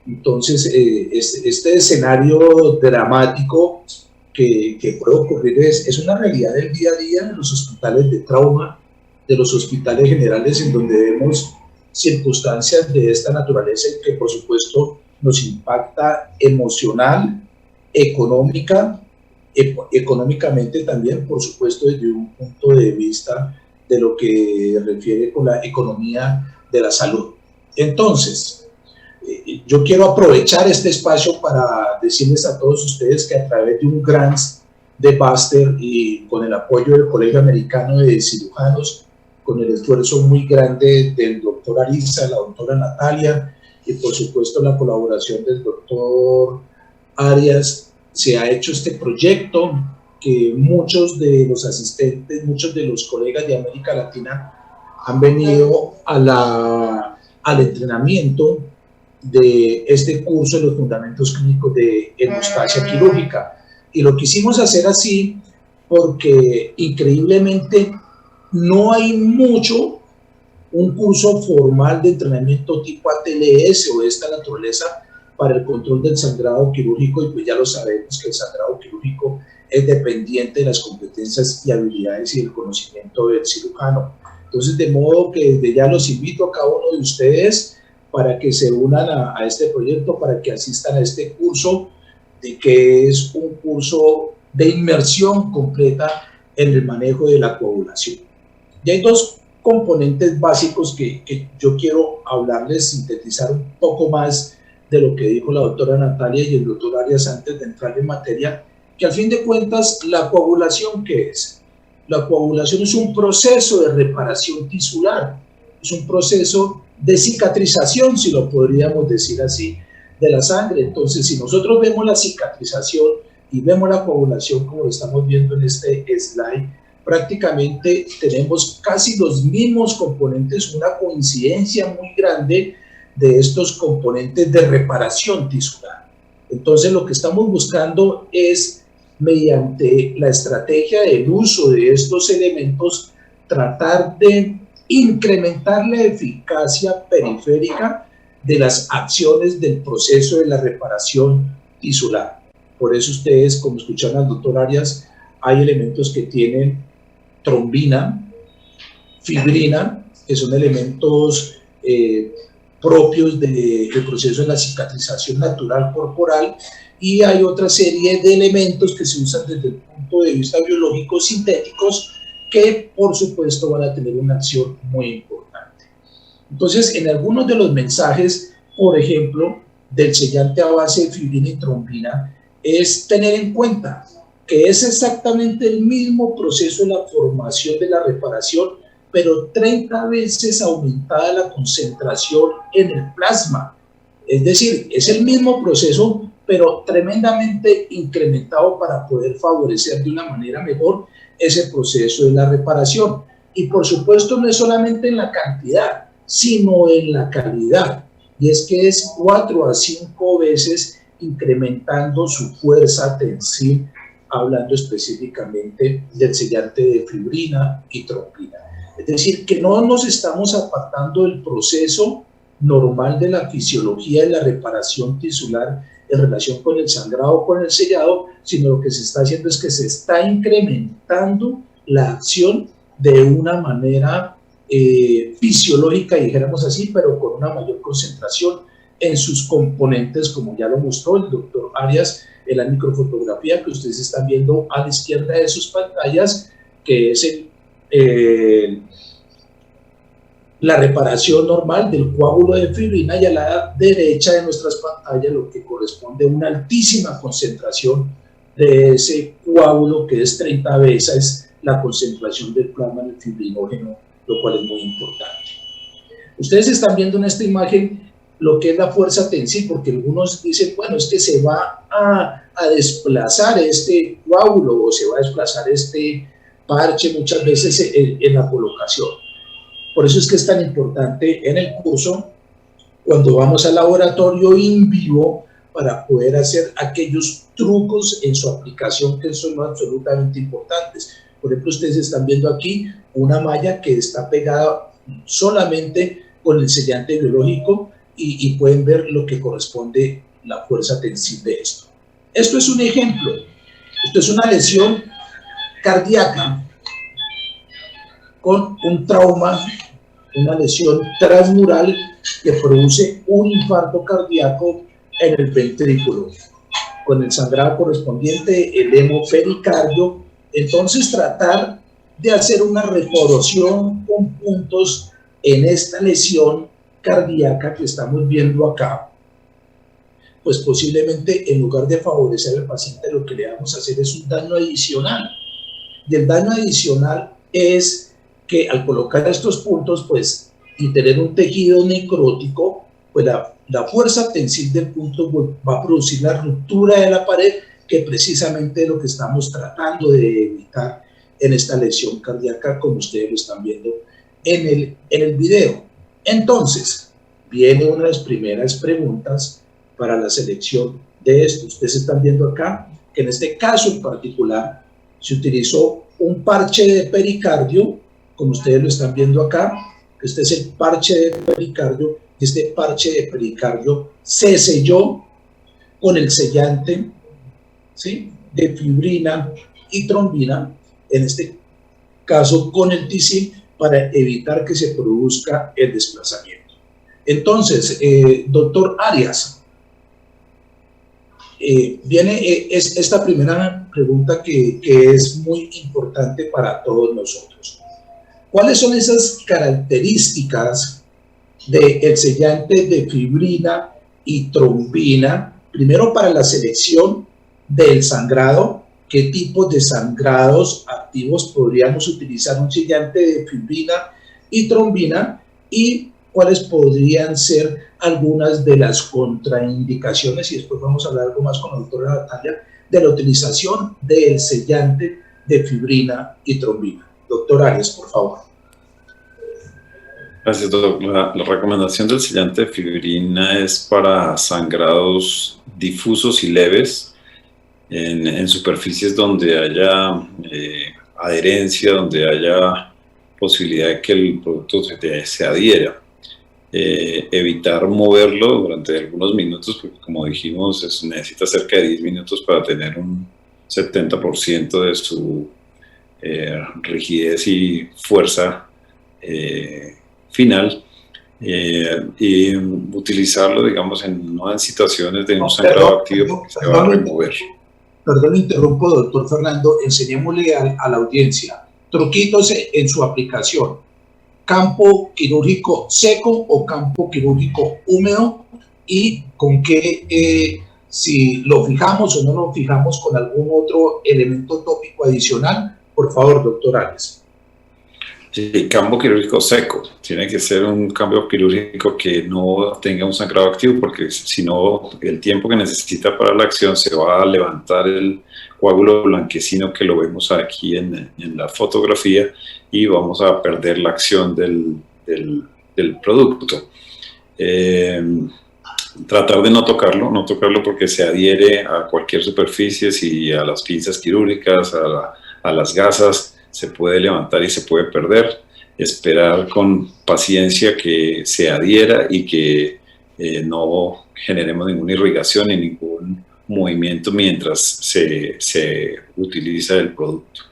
Entonces, este escenario dramático que puede ocurrir es una realidad del día a día en los hospitales de trauma, de los hospitales generales, en donde vemos circunstancias de esta naturaleza y que por supuesto nos impacta emocional, económicamente también, por supuesto, desde un punto de vista de lo que refiere con la economía de la salud. Entonces, yo quiero aprovechar este espacio para decirles a todos ustedes que a través de un grant de Baxter y con el apoyo del Colegio Americano de Cirujanos, con el esfuerzo muy grande del doctor Ariza, la doctora Natalia y por supuesto la colaboración del doctor Arias, se ha hecho este proyecto que muchos de los asistentes, muchos de los colegas de América Latina han venido al entrenamiento de este curso de los fundamentos clínicos de hemostasia quirúrgica. Y lo quisimos hacer así porque increíblemente no hay un curso formal de entrenamiento tipo ATLS o de esta naturaleza para el control del sangrado quirúrgico, y pues ya lo sabemos que el sangrado quirúrgico es dependiente de las competencias y habilidades y el conocimiento del cirujano. Entonces, de modo que desde ya los invito a cada uno de ustedes para que se unan a este proyecto, para que asistan a este curso, de que es un curso de inmersión completa en el manejo de la coagulación. Y hay dos componentes básicos que yo quiero hablarles, sintetizar un poco más de lo que dijo la doctora Natalia y el doctor Arias antes de entrar en materia, que al fin de cuentas, la coagulación, ¿qué es? La coagulación es un proceso de reparación tisular, es un proceso de cicatrización, si lo podríamos decir así, de la sangre. Entonces, si nosotros vemos la cicatrización y vemos la coagulación, como lo estamos viendo en este slide, prácticamente tenemos casi los mismos componentes, una coincidencia muy grande de estos componentes de reparación tisular. Entonces, lo que estamos buscando es, mediante la estrategia del uso de estos elementos, tratar de incrementar la eficacia periférica de las acciones del proceso de la reparación tisular. Por eso ustedes, como escucharon al doctor Arias, hay elementos que tienen trombina, fibrina, que son elementos propios del proceso de la cicatrización natural corporal, y hay otra serie de elementos que se usan desde el punto de vista biológico sintéticos que por supuesto van a tener una acción muy importante. Entonces, en algunos de los mensajes, por ejemplo, del sellante a base de fibrina y trombina, es tener en cuenta que es exactamente el mismo proceso de la formación de la reparación, pero 30 veces aumentada la concentración en el plasma. Es decir, es el mismo proceso, pero tremendamente incrementado para poder favorecer de una manera mejor ese proceso de la reparación. Y por supuesto no es solamente en la cantidad, sino en la calidad. Y es que es 4 a 5 veces incrementando su fuerza tensil, hablando específicamente del sellante de fibrina y trombina. Es decir, que no nos estamos apartando del proceso normal de la fisiología de la reparación tisular en relación con el sangrado o con el sellado, sino lo que se está haciendo es que se está incrementando la acción de una manera fisiológica, dijéramos así, pero con una mayor concentración en sus componentes, como ya lo mostró el doctor Arias en la microfotografía que ustedes están viendo a la izquierda de sus pantallas, que es la reparación normal del coágulo de fibrina, y a la derecha de nuestras pantallas lo que corresponde a una altísima concentración de ese coágulo, que es 30 veces la concentración del plasma en el fibrinógeno, lo cual es muy importante. Ustedes están viendo en esta imagen lo que es la fuerza tensil, porque algunos dicen, bueno, es que se va a desplazar este coágulo o se va a desplazar este parche muchas veces en la colocación. Por eso es que es tan importante en el curso, cuando vamos al laboratorio in vivo, para poder hacer aquellos trucos en su aplicación que son absolutamente importantes. Por ejemplo, ustedes están viendo aquí una malla que está pegada solamente con el sellante biológico y pueden ver lo que corresponde la fuerza tensil de esto. Esto es un ejemplo. Esto es una lesión cardíaca con un trauma, una lesión transmural que produce un infarto cardíaco en el ventrículo, con el sangrado correspondiente, el hemopericardio. Entonces, tratar de hacer una reparación con puntos en esta lesión cardíaca que estamos viendo acá, pues posiblemente en lugar de favorecer al paciente, lo que le vamos a hacer es un daño adicional. Y el daño adicional es que al colocar estos puntos, pues, y tener un tejido necrótico, pues la fuerza tensil del punto va a producir la ruptura de la pared, que precisamente es lo que estamos tratando de evitar en esta lesión cardíaca, como ustedes lo están viendo en el video. Entonces, viene una de las primeras preguntas para la selección de esto. Ustedes están viendo acá que en este caso en particular se utilizó un parche de pericardio, como ustedes lo están viendo acá. Este es el parche de pericardio, y este parche de pericardio se selló con el sellante, ¿sí?, de fibrina y trombina, en este caso con el TISIL, para evitar que se produzca el desplazamiento. Entonces, doctor Arias, viene esta primera pregunta que es muy importante para todos nosotros. ¿Cuáles son esas características del sellante de fibrina y trombina? Primero, para la selección del sangrado, ¿qué tipos de sangrados activos podríamos utilizar un sellante de fibrina y trombina? Y cuáles podrían ser algunas de las contraindicaciones, y después vamos a hablar algo más con la doctora Natalia, de la utilización del sellante de fibrina y trombina. Doctor Arias, por favor. Gracias, doctor. La recomendación del sellante de fibrina es para sangrados difusos y leves en superficies donde haya adherencia, donde haya posibilidad de que el producto se adhiera. Evitar moverlo durante algunos minutos, porque como dijimos, necesita cerca de 10 minutos para tener un 70% de su rigidez y fuerza final, y utilizarlo, digamos, no en situaciones de un sangrado activo, porque se va a remover. Perdón, interrumpo, doctor Fernando, enseñémosle a la audiencia truquitos en su aplicación. Campo quirúrgico seco o campo quirúrgico húmedo, y con qué, si lo fijamos o no lo fijamos con algún otro elemento tópico adicional. Por favor, doctor Arias. Sí, campo quirúrgico seco. Tiene que ser un cambio quirúrgico que no tenga un sangrado activo, porque si no, el tiempo que necesita para la acción se va a levantar el coágulo blanquecino que lo vemos aquí en la fotografía, y vamos a perder la acción del producto. Tratar de no tocarlo porque se adhiere a cualquier superficie, y a las pinzas quirúrgicas, a las gasas, se puede levantar y se puede perder. Esperar con paciencia que se adhiera y que no generemos ninguna irrigación ni ningún movimiento mientras se utiliza el producto.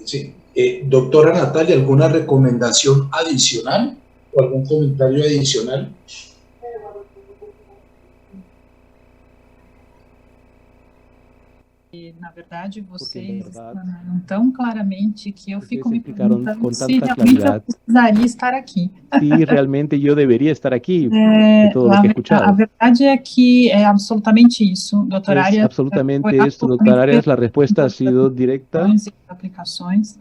Sí. Doctora Natalia, ¿alguna recomendación adicional o algún comentario adicional? Na verdade, vocês explanaram tão claramente que eu fico me explicaron perguntando con se tanta realmente eu claridad. precisaria estar aqui. Sí, realmente yo debería estar aquí, de todo lo que he A escuchado. verdade é que é absolutamente isso, doutor Es Arias. absolutamente esto, doctor Arias. La respuesta ha sido directa Aplicações,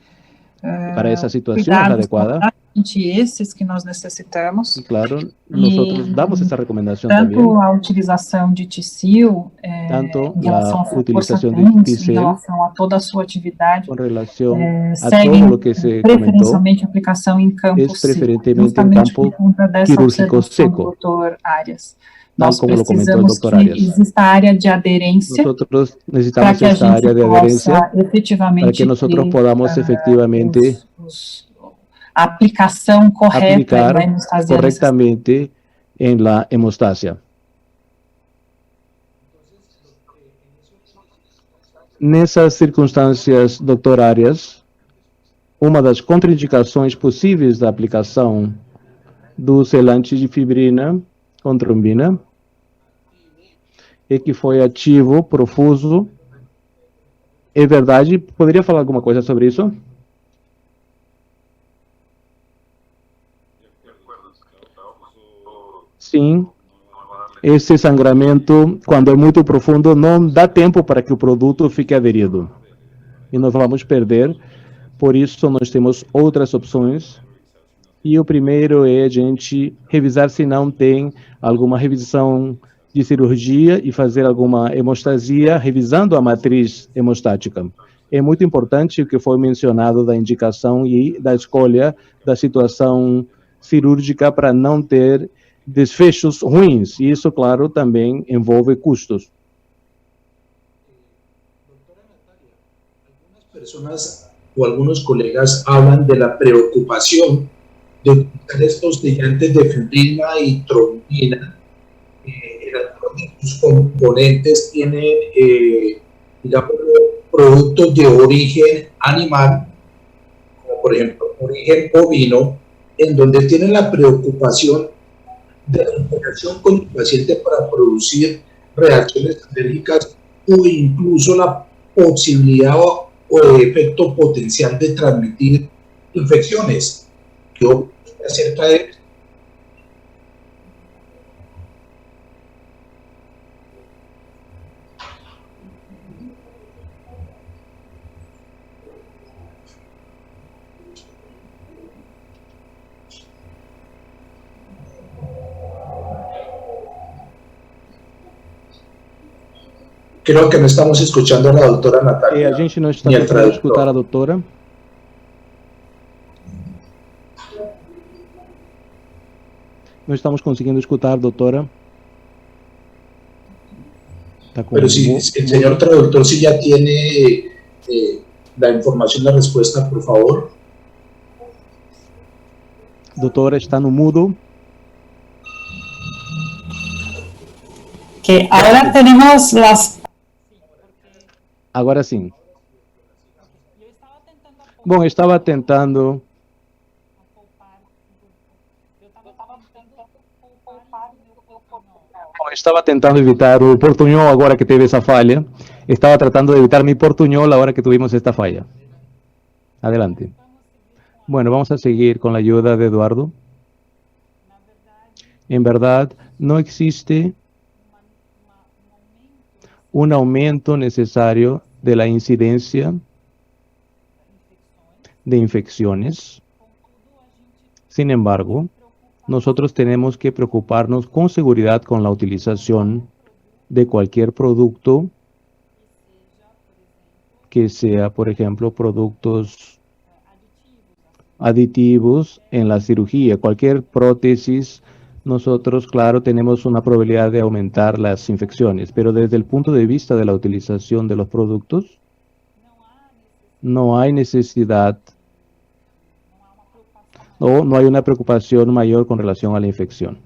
para esa situación adecuada. esses que nós necessitamos. Y claro, nosotros damos esa recomendación Tanto también, a utilização de TCIL, tanto em relação la à sua utilización de força-fundos, em TCL relação a toda a sua atividade, con relación a seguem todo lo que se comentó, preferencialmente aplicação em campo es preferentemente en justamente campo por conta dessa quirúrgico observação do seco, doutor Arias. tal Nós como lo comentó el precisamos doctor que Arias. exista área de aderência Nosotros para necesitamos que a esta gente área de adherencia possa efetivamente para que nosotros ter, podamos efectivamente a aplicação correta, aplicar né, nos fazer correctamente en la hemostasia. Nessas circunstâncias, doutor Arias, uma das contraindicações possíveis da aplicação do selante de fibrina com trombina é que foi ativo, profuso. É verdade? Poderia falar alguma coisa sobre isso? Sim. Esse sangramento, quando é muito profundo, não dá tempo para que o produto fique aderido. E nós vamos perder. Por isso, nós temos outras opções. E o primeiro é a gente revisar se não tem alguma revisão de cirurgia e fazer alguma hemostasia, revisando a matriz hemostática. É muito importante o que foi mencionado da indicação e da escolha da situação cirúrgica para não ter desfechos ruins. E isso, claro, também envolve custos. Algunas personas o algunos colegas hablan de la preocupación de utilizar estos sellantes de fibrina y trombina. Sus componentes tienen, digamos, productos de origen animal, como por ejemplo origen bovino, en donde tienen la preocupación de la interacción con el paciente para producir reacciones alérgicas o incluso la posibilidad o el efecto potencial de transmitir infecciones. ¿Qué opina acerca de esto? Creo que no estamos escuchando a la doctora Natalia. A gente não está conseguindo escutar a doutora. Não estamos conseguindo escutar a doutora. Pero si el señor traductor si ya tiene la información, la respuesta, por favor. Doutora, está no mudo. Que ahora tenemos las... Agora sim. Bom, eu estava tentando... evitar o portunhol agora que teve essa falha. Estava tratando de evitar mi portunhol agora que tuvimos esta falla. Adelante. Bueno, vamos a seguir con la ayuda de Eduardo. En verdad, no existe un aumento necesario de la incidencia de infecciones. Sin embargo, nosotros tenemos que preocuparnos con seguridad con la utilización de cualquier producto que sea, por ejemplo, productos aditivos en la cirugía. Cualquier prótesis, nosotros, claro, tenemos una probabilidad de aumentar las infecciones, pero desde el punto de vista de la utilización de los productos, no hay necesidad o no hay una preocupación mayor con relación a la infección.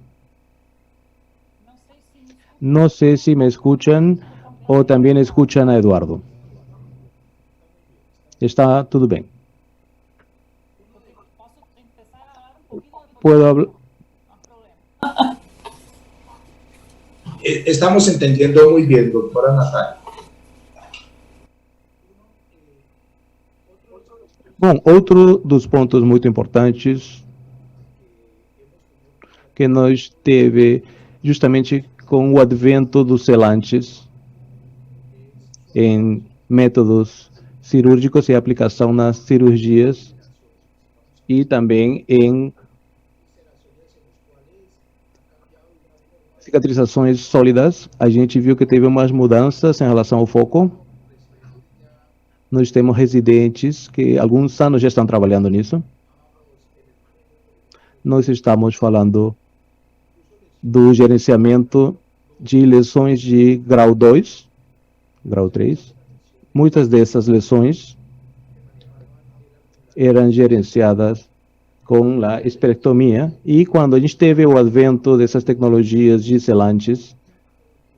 No sé si me escuchan o también escuchan a Eduardo. Está todo bien. ¿Puedo hablar? Estamos entendiendo muy bien, doctora Natalia. Bom, outro dos pontos muito importantes que nós teve justamente com o advento dos selantes em métodos cirúrgicos e aplicação nas cirurgias e também em cicatrizações sólidas, a gente viu que teve umas mudanças em relação ao foco. Nós temos residentes que alguns anos já estão trabalhando nisso. Nós estamos falando do gerenciamento de lesões de grau 2, grau 3. Muitas dessas lesões eram gerenciadas com a esperectomia, e quando a gente teve o advento dessas tecnologias de selantes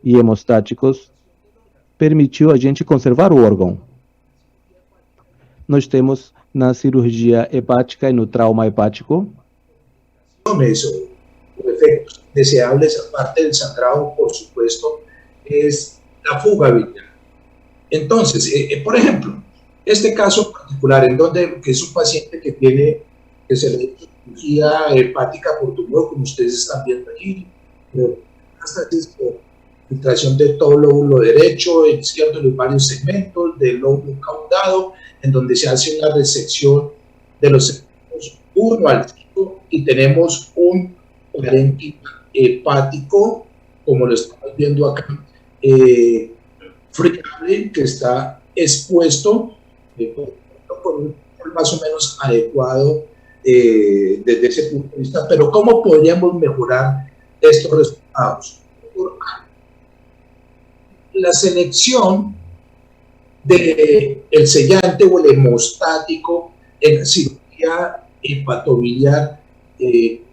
e hemostáticos, permitiu a gente conservar o órgão. Nós temos na cirurgia hepática e no trauma hepático. Eso, efectos deseables, aparte del sangrado, por supuesto, es la fugabilidad. Entonces, por ejemplo, este caso particular, en donde que es un paciente que tiene, que se le hizo cirugía hepática por tumor, como ustedes están viendo allí, por filtración de todo el lóbulo derecho, izquierdo, en los varios segmentos del lóbulo caudado, en donde se hace una resección de los segmentos 1 al 5 y tenemos un parénquima hepático, como lo estamos viendo acá, friable, que está expuesto con un más o menos adecuado desde ese punto de vista. Pero ¿cómo podríamos mejorar estos resultados? La selección del sellante o el hemostático en la cirugía hepatobiliar,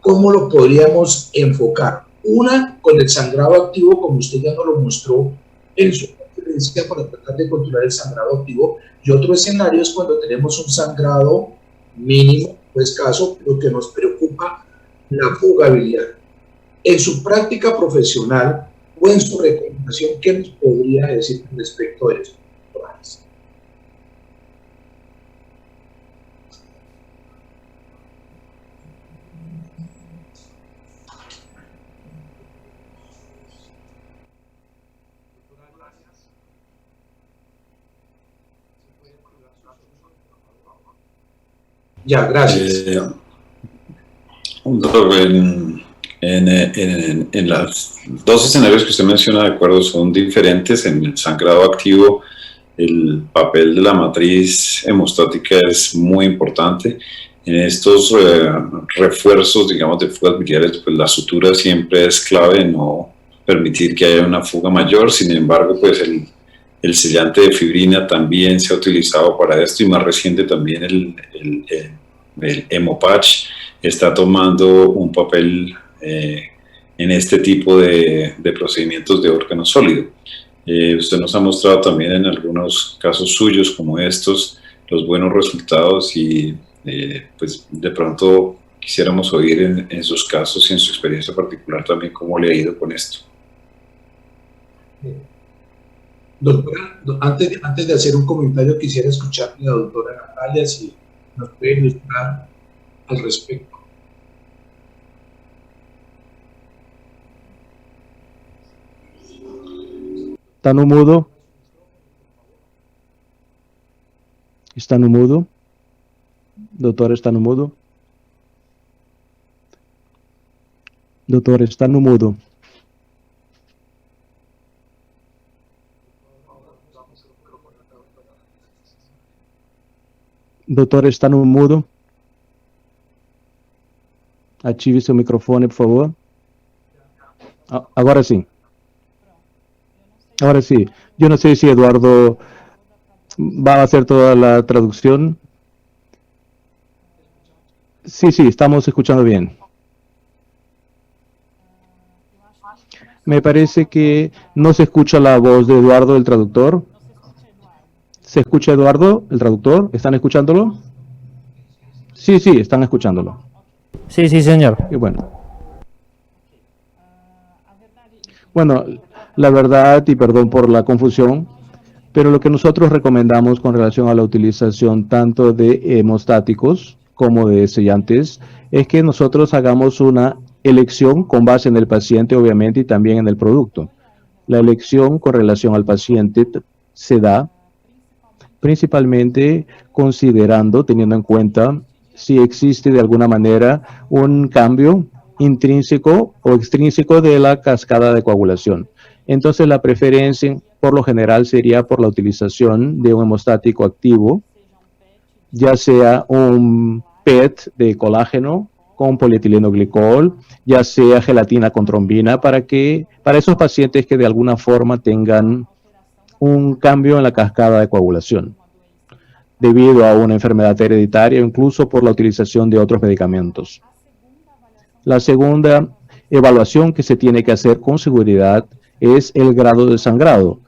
¿cómo lo podríamos enfocar? Una, con el sangrado activo, como usted ya nos lo mostró en su conferencia, para tratar de controlar el sangrado activo, y otro escenario es cuando tenemos un sangrado mínimo fue escaso, lo que nos preocupa, la jugabilidad. En su práctica profesional o en su recomendación, ¿qué nos podría decir respecto de esto? Ya, gracias. En los dos escenarios que usted menciona, de acuerdo, son diferentes. En el sangrado activo, el papel de la matriz hemostática es muy importante. En estos refuerzos, digamos, de fugas biliares, pues la sutura siempre es clave, no permitir que haya una fuga mayor. Sin embargo, pues el sellante de fibrina también se ha utilizado para esto, y más reciente también el hemopatch está tomando un papel en este tipo de procedimientos de órgano sólido. Usted nos ha mostrado también en algunos casos suyos como estos los buenos resultados, y pues de pronto quisiéramos oír en sus casos y en su experiencia particular también cómo le ha ido con esto. Doctora, antes de hacer un comentario, quisiera escuchar a la doctora Natalia si nos puede ilustrar al respecto. ¿Está no mudo? ¿Está no mudo? Doctor, ¿está no mudo? Doctor, ¿está no mudo? Doutor, está no mudo? Ative seu microfone, por favor. Agora sim. Ahora sí. Yo no sé si Eduardo va a hacer toda la traducción. Sí, estamos escuchando bien. Me parece que no se escucha la voz de Eduardo, el traductor. ¿Se escucha Eduardo, el traductor? ¿Están escuchándolo? Sí, están escuchándolo. Sí, señor. Y bueno. Bueno, la verdad, y perdón por la confusión, pero lo que nosotros recomendamos con relación a la utilización tanto de hemostáticos como de sellantes es que nosotros hagamos una elección con base en el paciente, obviamente, y también en el producto. La elección con relación al paciente se da principalmente considerando, teniendo en cuenta si existe de alguna manera un cambio intrínseco o extrínseco de la cascada de coagulación. Entonces la preferencia por lo general sería por la utilización de un hemostático activo, ya sea un PET de colágeno con polietileno-glicol, ya sea gelatina con trombina, para esos pacientes que de alguna forma tengan un cambio en la cascada de coagulación debido a una enfermedad hereditaria o incluso por la utilización de otros medicamentos. La segunda evaluación que se tiene que hacer con seguridad es el grado de sangrado.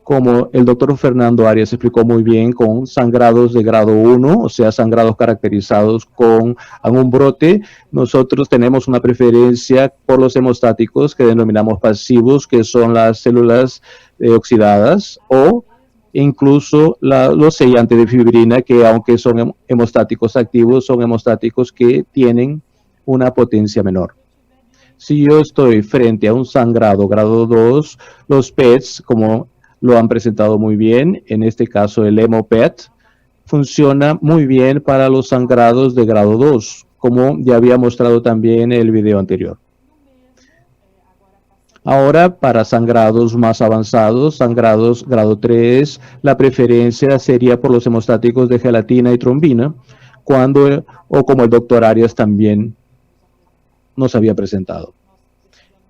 Como el doctor Fernando Arias explicó muy bien, con sangrados de grado 1, o sea, sangrados caracterizados con algún brote, nosotros tenemos una preferencia por los hemostáticos que denominamos pasivos, que son las células oxidadas, o incluso los sellantes de fibrina, que aunque son hemostáticos activos, son hemostáticos que tienen una potencia menor. Si yo estoy frente a un sangrado grado 2, los PETs, como lo han presentado muy bien, en este caso el HemoPET, funciona muy bien para los sangrados de grado 2, como ya había mostrado también en el video anterior. Ahora, para sangrados más avanzados, sangrados grado 3, la preferencia sería por los hemostáticos de gelatina y trombina, o como el doctor Arias también nos había presentado.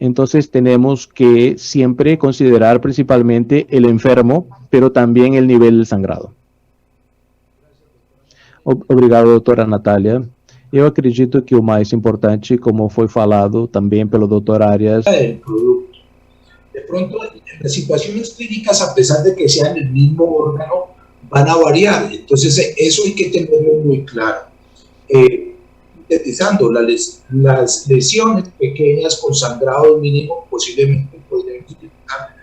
Entonces tenemos que siempre considerar principalmente el enfermo, pero también el nivel del sangrado. Obrigado, doutora Natália. Eu acredito que o mais importante, como foi falado também pelo doutor Arias... De pronto, las situaciones clínicas, a pesar de que sean el mismo órgano, van a variar. Entonces, eso hay que tenerlo muy claro. sintetizando, las lesiones pequeñas con sangrado mínimo posiblemente podrían utilizar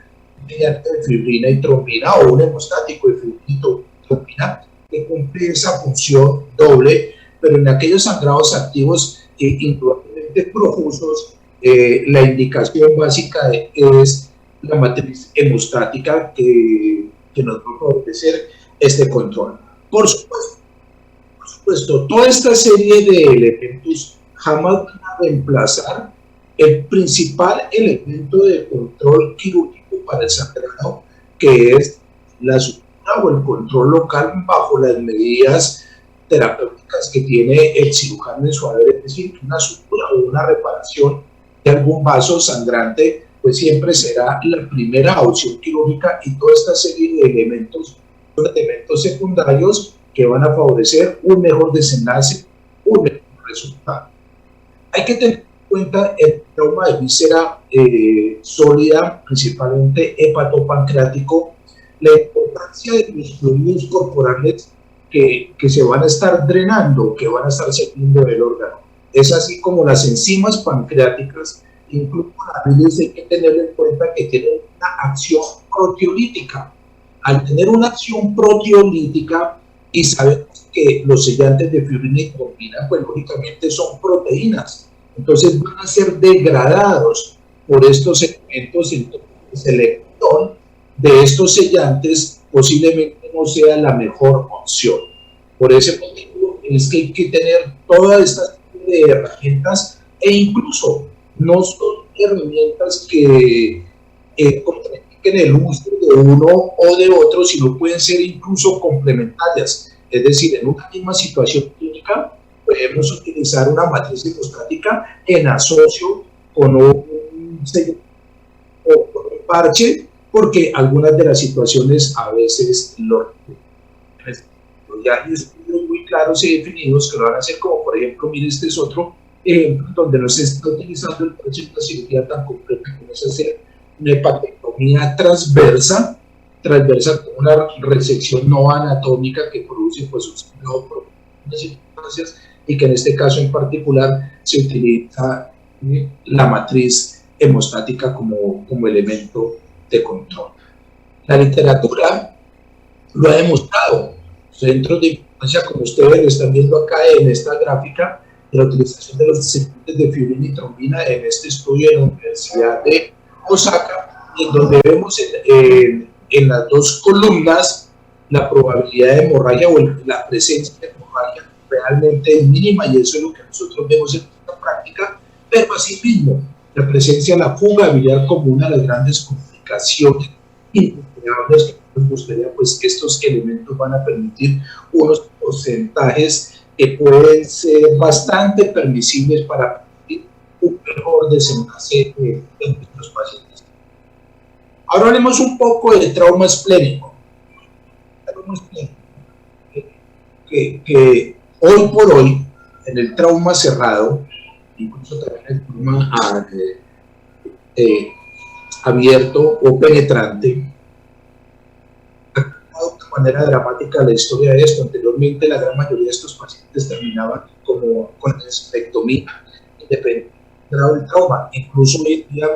mediante fibrina y trombina o un hemostático de fibrina y trombina que cumple esa función doble, pero en aquellos sangrados activos indudablemente profusos, la indicación básica es la matriz hemostática que nos va a favorecer este control. Por supuesto, toda esta serie de elementos jamás van a reemplazar el principal elemento de control quirúrgico para el sangrado, que es la sutura o el control local bajo las medidas terapéuticas que tiene el cirujano en su haber, es decir, que una sutura o una reparación de algún vaso sangrante, pues siempre será la primera opción quirúrgica, y toda esta serie de elementos secundarios que van a favorecer un mejor desenlace, un mejor resultado. Hay que tener en cuenta el trauma de víscera sólida, principalmente hepatopancreático, la importancia de los fluidos corporales que se van a estar drenando, que van a estar saliendo del órgano. Es así como las enzimas pancreáticas, incluso la bilis, hay que tener en cuenta que tienen una acción proteolítica. Al tener una acción proteolítica, y sabemos que los sellantes de fibrina y trombina, pues lógicamente son proteínas, entonces van a ser degradados por estos elementos, entonces el electrón de estos sellantes posiblemente no sea la mejor opción. Por ese motivo es que hay que tener todas estas herramientas, e incluso no son herramientas que contraindiquen el uso de uno o de otro, sino pueden ser incluso complementarias. Es decir, en una misma situación clínica podemos utilizar una matriz hemostática en asocio con un sello o con un parche, porque algunas de las situaciones a veces lo requieren. Ya hay estudios muy claros y definidos que lo van a hacer, como por ejemplo, mire, este es otro ejemplo donde no se está utilizando el parche en una cirugía tan compleja como es hacer una hepatectomía transversa con una resección no anatómica que produce pues un sangrado por unas circunstancias, y que en este caso en particular se utiliza la matriz hemostática como elemento de control. La literatura lo ha demostrado. Centros de importancia, como ustedes lo están viendo acá en esta gráfica, de la utilización de los sellantes de fibrina y trombina en este estudio de la Universidad de Osaka, en donde vemos en las dos columnas la probabilidad de hemorragia o la presencia de hemorragia realmente es mínima, y eso es lo que nosotros vemos en esta práctica, pero asimismo la presencia de la fuga biliar como una de las grandes complicaciones imponderables que nos gustaría, pues que estos elementos van a permitir unos porcentajes que pueden ser bastante permisibles para permitir un mejor desenlace en nuestros pacientes. Ahora hablemos un poco del trauma esplénico. Que hoy por hoy, en el trauma cerrado, incluso también el trauma abierto o penetrante, ha cambiado de manera dramática la historia de esto. Anteriormente la gran mayoría de estos pacientes terminaban con espectomía, independientemente del grado del trauma. Incluso hoy en día,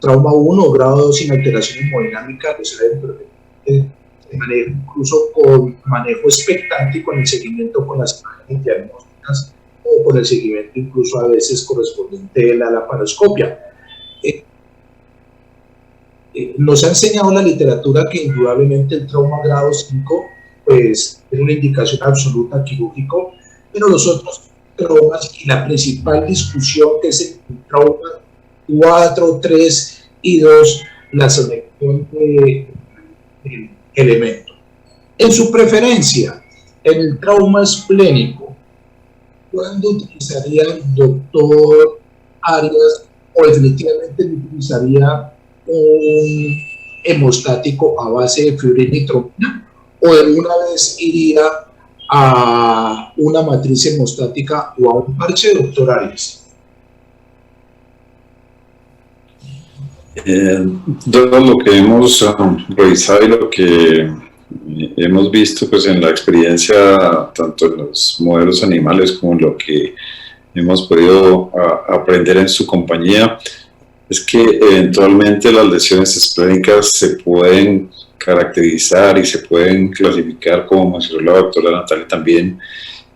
trauma 1 o grado 2 sin alteración hemodinámica lo se deben perfectamente, se maneja incluso con manejo expectante y con el seguimiento con las imágenes diagnósticas, o con el seguimiento incluso a veces correspondiente a la laparoscopia. Nos ha enseñado la literatura que indudablemente el trauma grado 5 pues, es una indicación absoluta quirúrgico, pero los otros traumas y la principal discusión, que es el trauma 4, 3 y 2, la selección de elemento. En su preferencia, en el trauma esplénico, ¿cuándo utilizaría el doctor Arias, o definitivamente utilizaría un hemostático a base de fibrina y trombina, o de una vez iría a una matriz hemostática o a un parche, doctor Arias? Todo lo que hemos revisado y lo que hemos visto pues, en la experiencia, tanto en los modelos animales como en lo que hemos podido aprender en su compañía es que eventualmente las lesiones esplénicas se pueden caracterizar y se pueden clasificar, como mencionó la doctora Natalia también,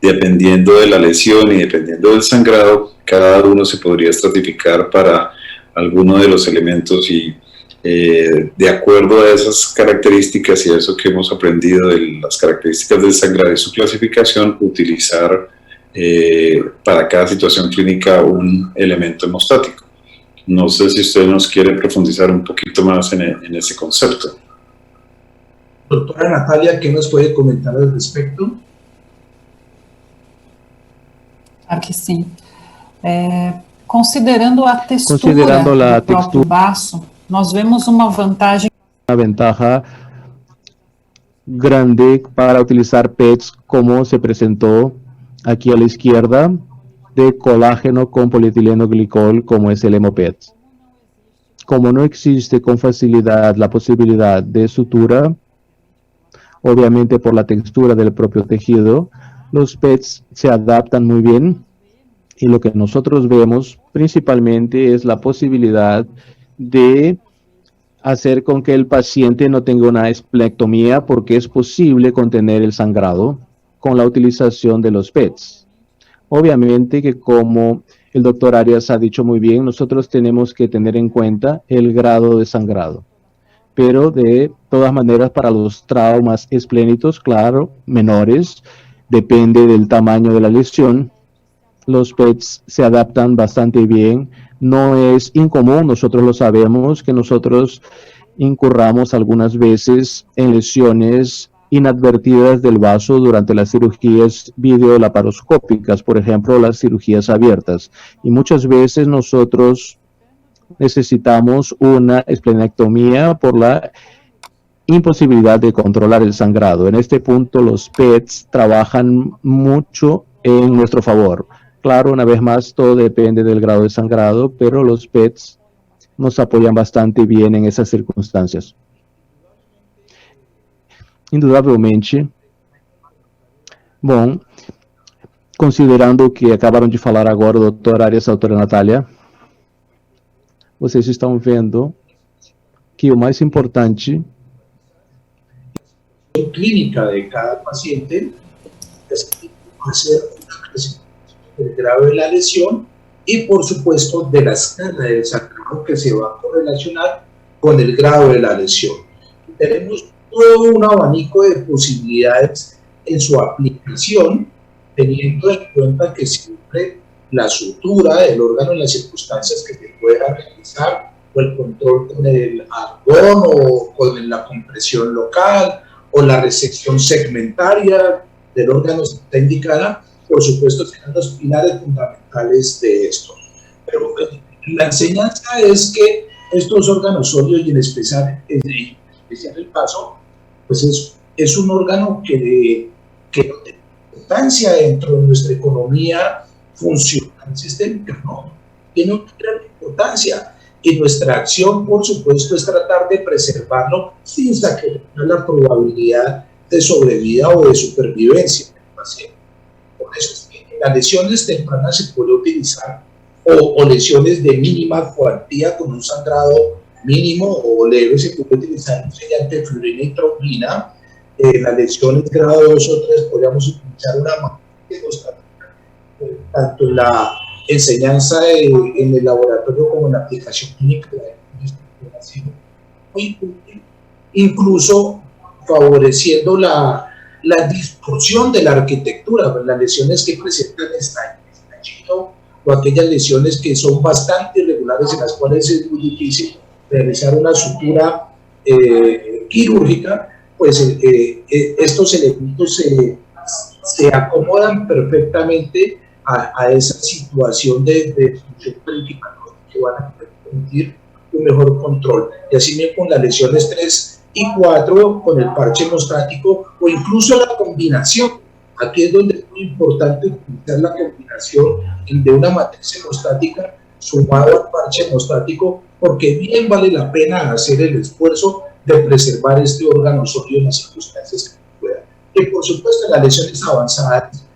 dependiendo de la lesión y dependiendo del sangrado, cada uno se podría estratificar para alguno de los elementos y de acuerdo a esas características y a eso que hemos aprendido de las características del sangrado y su clasificación, utilizar para cada situación clínica un elemento hemostático. No sé si usted nos quiere profundizar un poquito más en ese concepto. Doctora Natalia, ¿qué nos puede comentar al respecto? Aqui sim. Considerando a textura do próprio baço, nós vemos uma vantagem. Una ventaja grande para utilizar PETs como se presentó aquí a la izquierda, de colágeno con polietileno glicol, como es el HemoPET. Como no existe con facilidad la posibilidad de sutura, obviamente por la textura del propio tejido, los PETs se adaptan muy bien y lo que nosotros vemos principalmente es la posibilidad de hacer con que el paciente no tenga una esplectomía, porque es posible contener el sangrado con la utilización de los PETs. Obviamente que, como el doctor Arias ha dicho muy bien, nosotros tenemos que tener en cuenta el grado de sangrado. Pero de todas maneras, para los traumas esplénicos, claro, menores, depende del tamaño de la lesión, los PETs se adaptan bastante bien. No es incomún, nosotros lo sabemos, que nosotros incurramos algunas veces en lesiones inadvertidas del vaso durante las cirugías videolaparoscópicas, por ejemplo, las cirugías abiertas. Y muchas veces nosotros necesitamos una esplenectomía por la imposibilidad de controlar el sangrado. En este punto, los PETs trabajan mucho en nuestro favor. Claro, una vez más, todo depende del grado de sangrado, pero los PETs nos apoyan bastante bien en esas circunstancias. Indudablemente, bom, considerando que acabaram de falar agora o doutor Arias e a doutora Natália, vocês estão vendo que o mais importante clínica de cada paciente es hacer una clasificación del grado de la lesión y, por supuesto, de la escala del sangrado que se va a correlacionar con el grado de la lesión. Tenemos todo un abanico de posibilidades en su aplicación, teniendo en cuenta que siempre la sutura del órgano en las circunstancias que se pueda realizar, o el control con el ardón o con la compresión local, o la resección segmentaria del órgano está indicada, por supuesto serán los pilares fundamentales de esto. Pero la enseñanza es que estos órganos sólidos, y en especial el vaso, pues es un órgano que no tiene importancia dentro de nuestra economía funcional sistémica, no, tiene una gran importancia, y nuestra acción, por supuesto, es tratar de preservarlo sin sacrificar la probabilidad de sobrevida o de supervivencia del paciente. Por eso es que en las lesiones tempranas se puede utilizar o lesiones de mínima cuantía con un sangrado mínimo o leve, se puede utilizar un sellante de fluorina y trombina. En las lesiones grado 2 o 3 podríamos utilizar una magnetostática, tanto en la enseñanza en el laboratorio como en la aplicación clínica. Muy útil, incluso favoreciendo la distorsión de la arquitectura, las lesiones que presentan estallido o aquellas lesiones que son bastante irregulares, en las cuales es muy difícil realizar una sutura quirúrgica, pues estos elementos se acomodan perfectamente a esa situación de función crítica, que van a permitir un mejor control. Y así mismo con las lesiones 3 y 4, con el parche hemostático, o incluso la combinación. Aquí es donde es muy importante utilizar la combinación de una matriz hemostática sumado al parche hemostático, porque bien vale la pena hacer el esfuerzo de preservar este órgano sólido en las circunstancias que pueda. Y por supuesto en las lesiones avanzadas,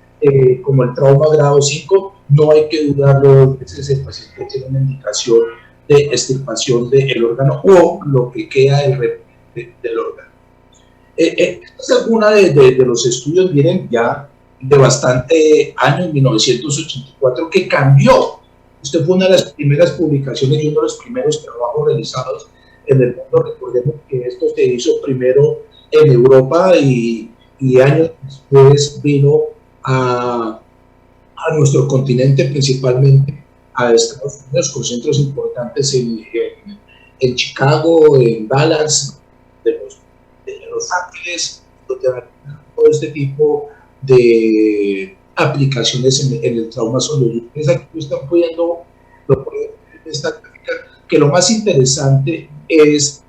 como el trauma grado 5, no hay que dudarlo dos veces, el paciente tiene una indicación de extirpación del órgano o lo que queda del órgano. Esta es alguna de los estudios, miren, ya de bastante años, 1984, que cambió. Esta fue una de las primeras publicaciones y uno de los primeros trabajos realizados en el mundo. Recordemos que esto se hizo primero en Europa y años después vino a nuestro continente, principalmente a Estados Unidos, con centros importantes en Chicago, en Dallas, de Los Ángeles, donde todo este tipo de aplicaciones en el trauma sonoro. Aquí están pudiendo lo pueden ver en esta gráfica, que lo más interesante es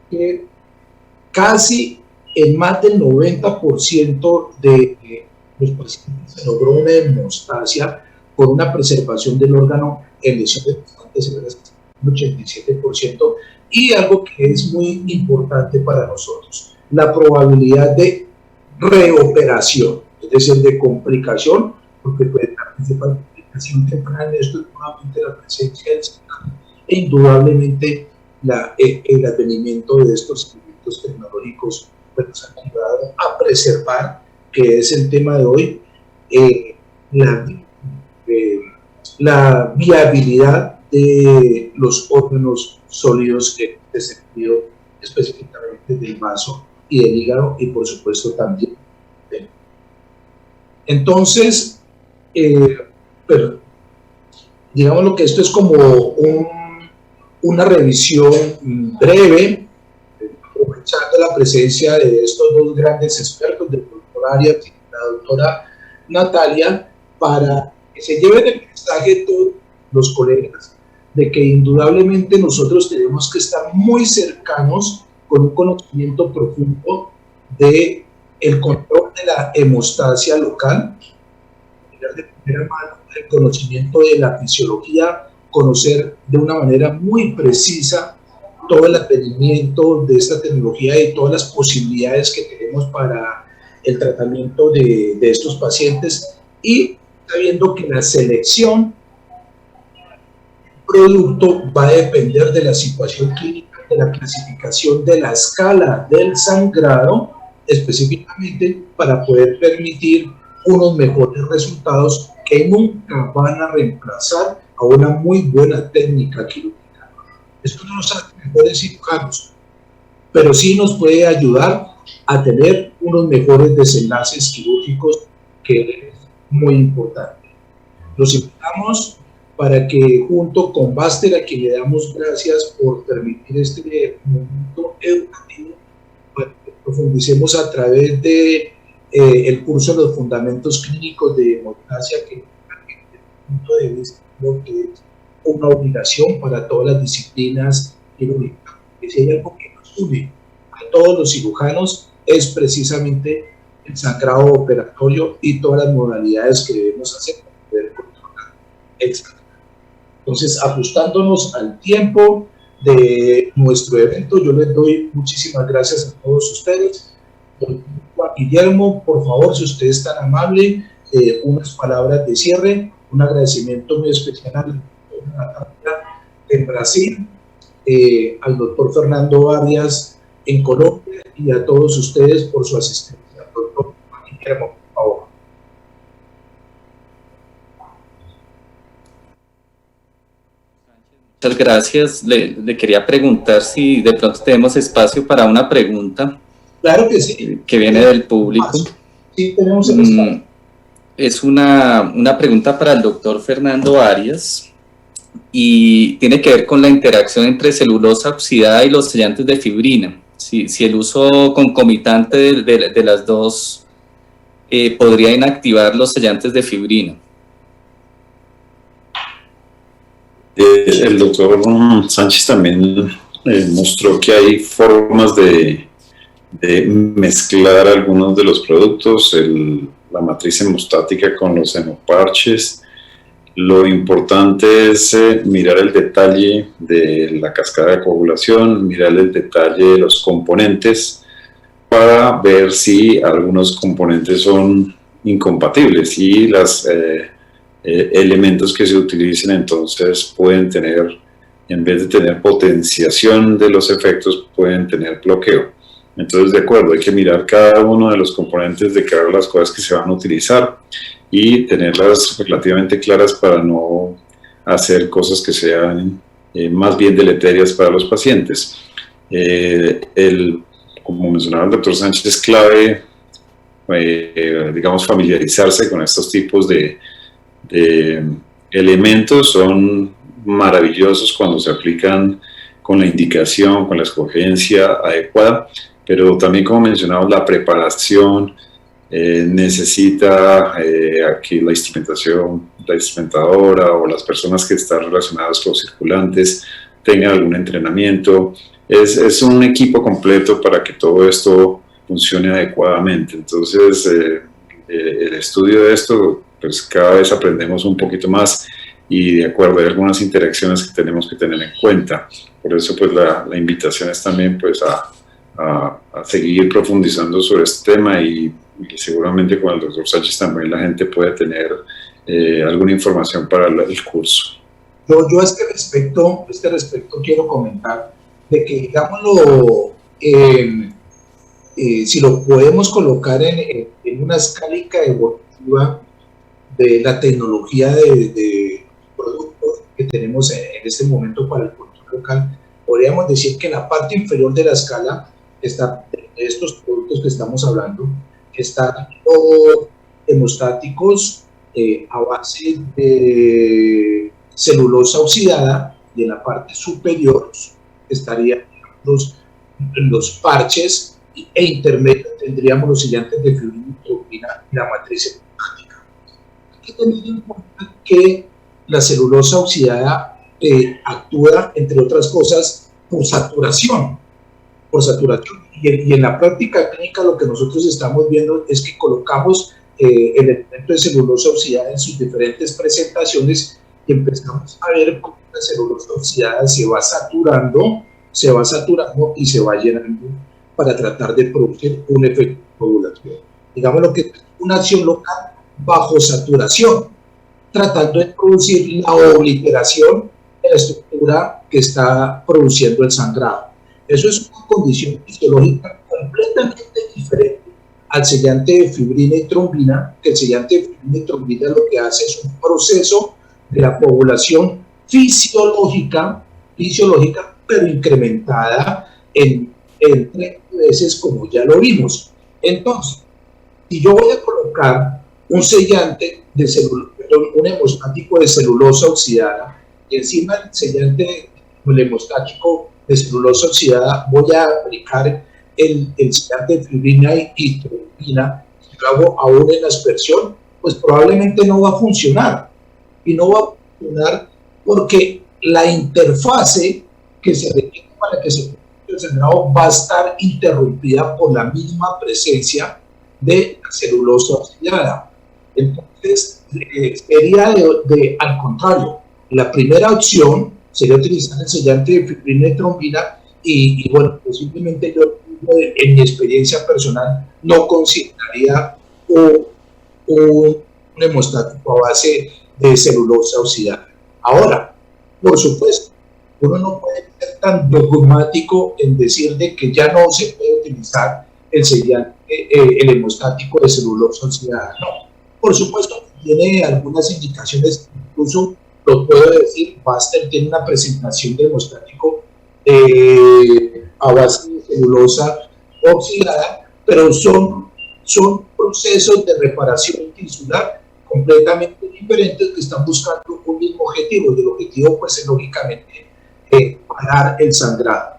que casi en más del 90% de los pacientes se logró una hemostasia con una preservación del órgano en lesiones bastante severas, un 87%, y algo que es muy importante para nosotros, la probabilidad de reoperación, es decir, de complicación, porque puede participar en complicación temprana, esto es nuevamente la presencia del sangrado e indudablemente el advenimiento de estos elementos tecnológicos pues, nos han ayudado a preservar, que es el tema de hoy, la viabilidad de los órganos sólidos en este sentido, específicamente del vaso y del hígado y por supuesto también. Entonces, pero digamos lo que esto es como una revisión breve, aprovechando la presencia de estos dos grandes expertos, del doctor Arias y la doctora Natalia, para que se lleven el mensaje todos los colegas de que indudablemente nosotros tenemos que estar muy cercanos con un conocimiento profundo de el control de la hemostasia local, de primera mano el conocimiento de la fisiología, conocer de una manera muy precisa todo el advenimiento de esta tecnología y todas las posibilidades que tenemos para el tratamiento de estos pacientes, y sabiendo que la selección del producto va a depender de la situación clínica, de la clasificación de la escala del sangrado, específicamente para poder permitir unos mejores resultados que nunca van a reemplazar a una muy buena técnica quirúrgica. Esto no nos hace mejores cirujanos, pero sí nos puede ayudar a tener unos mejores desenlaces quirúrgicos, que es muy importante. Los invitamos para que junto con Baxter, a quien le damos gracias por permitir este momento educativo, profundicemos a través de el curso de los fundamentos clínicos de hemostasia, que desde el punto de vista creo que es una obligación para todas las disciplinas quirúrgicas. Que si hay algo que nos une a todos los cirujanos es precisamente el sangrado operatorio y todas las modalidades que debemos hacer para poder controlar el sangrado. Entonces, ajustándonos al tiempo de nuestro evento, yo les doy muchísimas gracias a todos ustedes. Guillermo, por favor, si usted es tan amable, unas palabras de cierre, un agradecimiento muy especial a la doctora Natalia en Brasil, al doctor Fernando Arias en Colombia y a todos ustedes por su asistencia. Doctor Guillermo, por favor. Muchas gracias. Le quería preguntar si de pronto tenemos espacio para una pregunta. Claro que sí. Que viene del público. Sí, tenemos el espacio. Es una pregunta para el doctor Fernando Arias y tiene que ver con la interacción entre celulosa oxidada y los sellantes de fibrina. Si el uso concomitante de las dos podría inactivar los sellantes de fibrina. El doctor Sánchez también mostró que hay formas de mezclar algunos de los productos, la matriz hemostática con los hemoparches. Lo importante es mirar el detalle de la cascada de coagulación, mirar el detalle de los componentes para ver si algunos componentes son incompatibles, y elementos que se utilicen, entonces pueden tener, en vez de tener potenciación de los efectos, pueden tener bloqueo. Entonces, de acuerdo, hay que mirar cada uno de los componentes de cada una de las cosas que se van a utilizar y tenerlas relativamente claras para no hacer cosas que sean más bien deleterias para los pacientes. Como mencionaba el doctor Sánchez, es clave, digamos, familiarizarse con estos tipos de elementos. Son maravillosos cuando se aplican con la indicación, con la escogencia adecuada, pero también, como mencionaba, la preparación necesita aquí la instrumentación, la instrumentadora o las personas que están relacionadas con los circulantes tengan algún entrenamiento. Es un equipo completo para que todo esto funcione adecuadamente. Entonces, el estudio de esto, pues cada vez aprendemos un poquito más y de acuerdo, hay algunas interacciones que tenemos que tener en cuenta. Por eso, pues la invitación es también pues a seguir profundizando sobre este tema y seguramente con el doctor Sánchez también la gente puede tener alguna información para el curso. Yo a este respecto quiero comentar de que, digámoslo, si lo podemos colocar en una escálica evolutiva de la tecnología de productos que tenemos en este momento para el control local, podríamos decir que en la parte inferior de la escala está, de estos productos que estamos hablando, están todos hemostáticos a base de celulosa oxidada, y en la parte superior estarían los parches e intermedios tendríamos los sellantes de fibrina y la matriz hemostática. Hay que tener en cuenta que la celulosa oxidada actúa, entre otras cosas, por saturación. Y en la práctica clínica lo que nosotros estamos viendo es que colocamos el elemento de celulosa oxidada en sus diferentes presentaciones y empezamos a ver cómo la celulosa oxidada se va saturando y se va llenando para tratar de producir un efecto de coagulación. Digamos lo que es una acción local bajo saturación, tratando de producir la obliteración de la estructura que está produciendo el sangrado. Eso es una condición fisiológica completamente diferente al sellante de fibrina y trombina, que el sellante de fibrina y trombina lo que hace es un proceso de la coagulación fisiológica, pero incrementada en 30 veces, como ya lo vimos. Entonces, si yo voy a colocar un sellante de un hemostático de celulosa oxidada y encima del sellante, el hemostático de celulosa oxidada, voy a aplicar el sellante de fibrina y trombina, si lo hago aún en la aspersión, pues probablemente no va a funcionar. Y no va a funcionar porque la interfase que se requiere para que se produzca el sangrado va a estar interrumpida por la misma presencia de la celulosa oxidada. Entonces, sería al contrario. La primera opción sería utilizar el sellante de fibrina y trombina y bueno, pues simplemente yo, en mi experiencia personal, no consideraría un hemostático a base de celulosa oxidada. Ahora, por supuesto, uno no puede ser tan dogmático en decir de que ya no se puede utilizar el hemostático de celulosa oxidada. No, por supuesto, tiene algunas indicaciones, incluso lo puedo decir, Baxter tiene una presentación de hemostático a base de celulosa oxidada, pero son procesos de reparación tisular completamente diferentes que están buscando un mismo objetivo, y el objetivo pues es lógicamente parar el sangrado.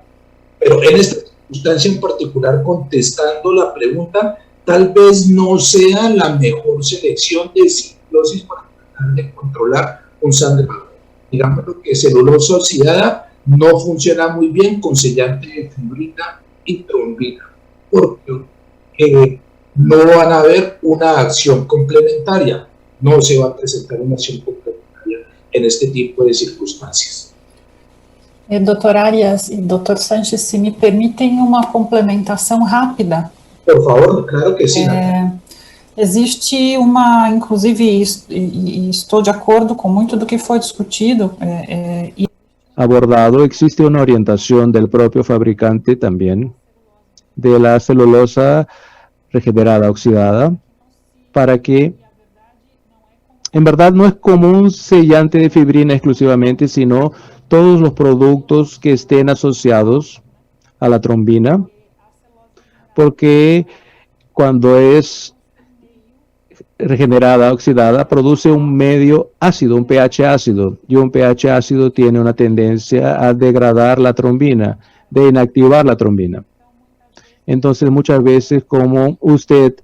Pero en esta circunstancia en particular, contestando la pregunta, tal vez no sea la mejor selección de ciclosis para tratar de controlar un sangrado. Digamos que celulosa oxidada no funciona muy bien con sellante de fibrina y trombina, porque no van a haber una acción complementaria, no se va a presentar una acción complementaria en este tipo de circunstancias. Doutor Arias e doutor Sánchez, se me permitem uma complementação rápida. Por favor, claro que sí. Existe inclusive, e estou de acordo com muito do que foi discutido. Abordado, existe una orientación del propio fabricante también de la celulosa regenerada oxidada para que, en verdad, no es como un sellante de fibrina exclusivamente, sino todos los productos que estén asociados a la trombina, porque cuando es regenerada, oxidada, produce un medio ácido, un pH ácido, y un pH ácido tiene una tendencia a degradar la trombina, de inactivar la trombina. Entonces, muchas veces, como usted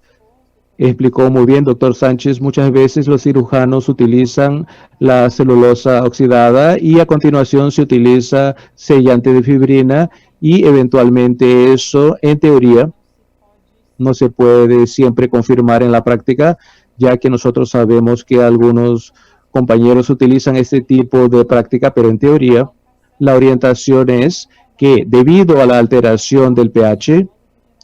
explicó muy bien, doctor Sánchez, muchas veces los cirujanos utilizan la celulosa oxidada y a continuación se utiliza sellante de fibrina y eventualmente eso, en teoría, no se puede siempre confirmar en la práctica, ya que nosotros sabemos que algunos compañeros utilizan este tipo de práctica, pero en teoría la orientación es que debido a la alteración del pH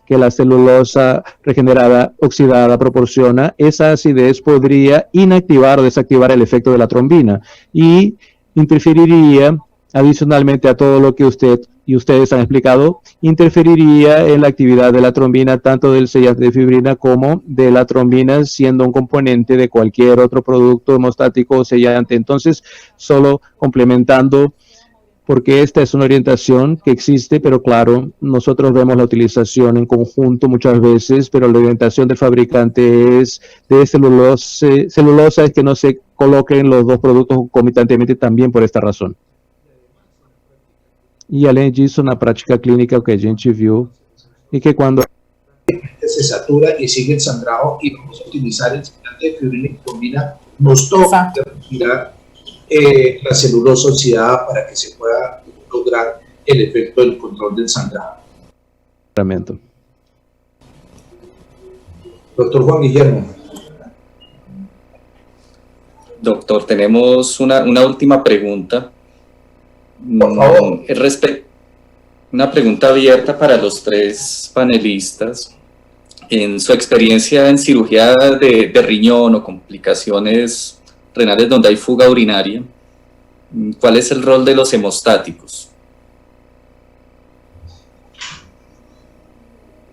que la celulosa regenerada oxidada proporciona, esa acidez podría inactivar o desactivar el efecto de la trombina y interferiría, adicionalmente a todo lo que usted y ustedes han explicado, interferiría en la actividad de la trombina, tanto del sellante de fibrina como de la trombina, siendo un componente de cualquier otro producto hemostático o sellante. Entonces, solo complementando, porque esta es una orientación que existe, pero claro, nosotros vemos la utilización en conjunto muchas veces, pero la orientación del fabricante es de celulosa es que no se coloquen los dos productos concomitantemente también por esta razão. E além disso, na prática clínica, o que a gente viu e que quando se satura y sigue el sangrado y vamos a utilizar el sellante de fibrina y trombina, nos toca retirar la celulosa oxidada para que se pueda lograr el efecto del control del sangrado. Doctor Juan Guillermo. Doctor, tenemos una última pregunta. Por favor. Una pregunta abierta para los tres panelistas. En su experiencia en cirugía de riñón o complicaciones renales donde hay fuga urinaria, ¿cuál es el rol de los hemostáticos?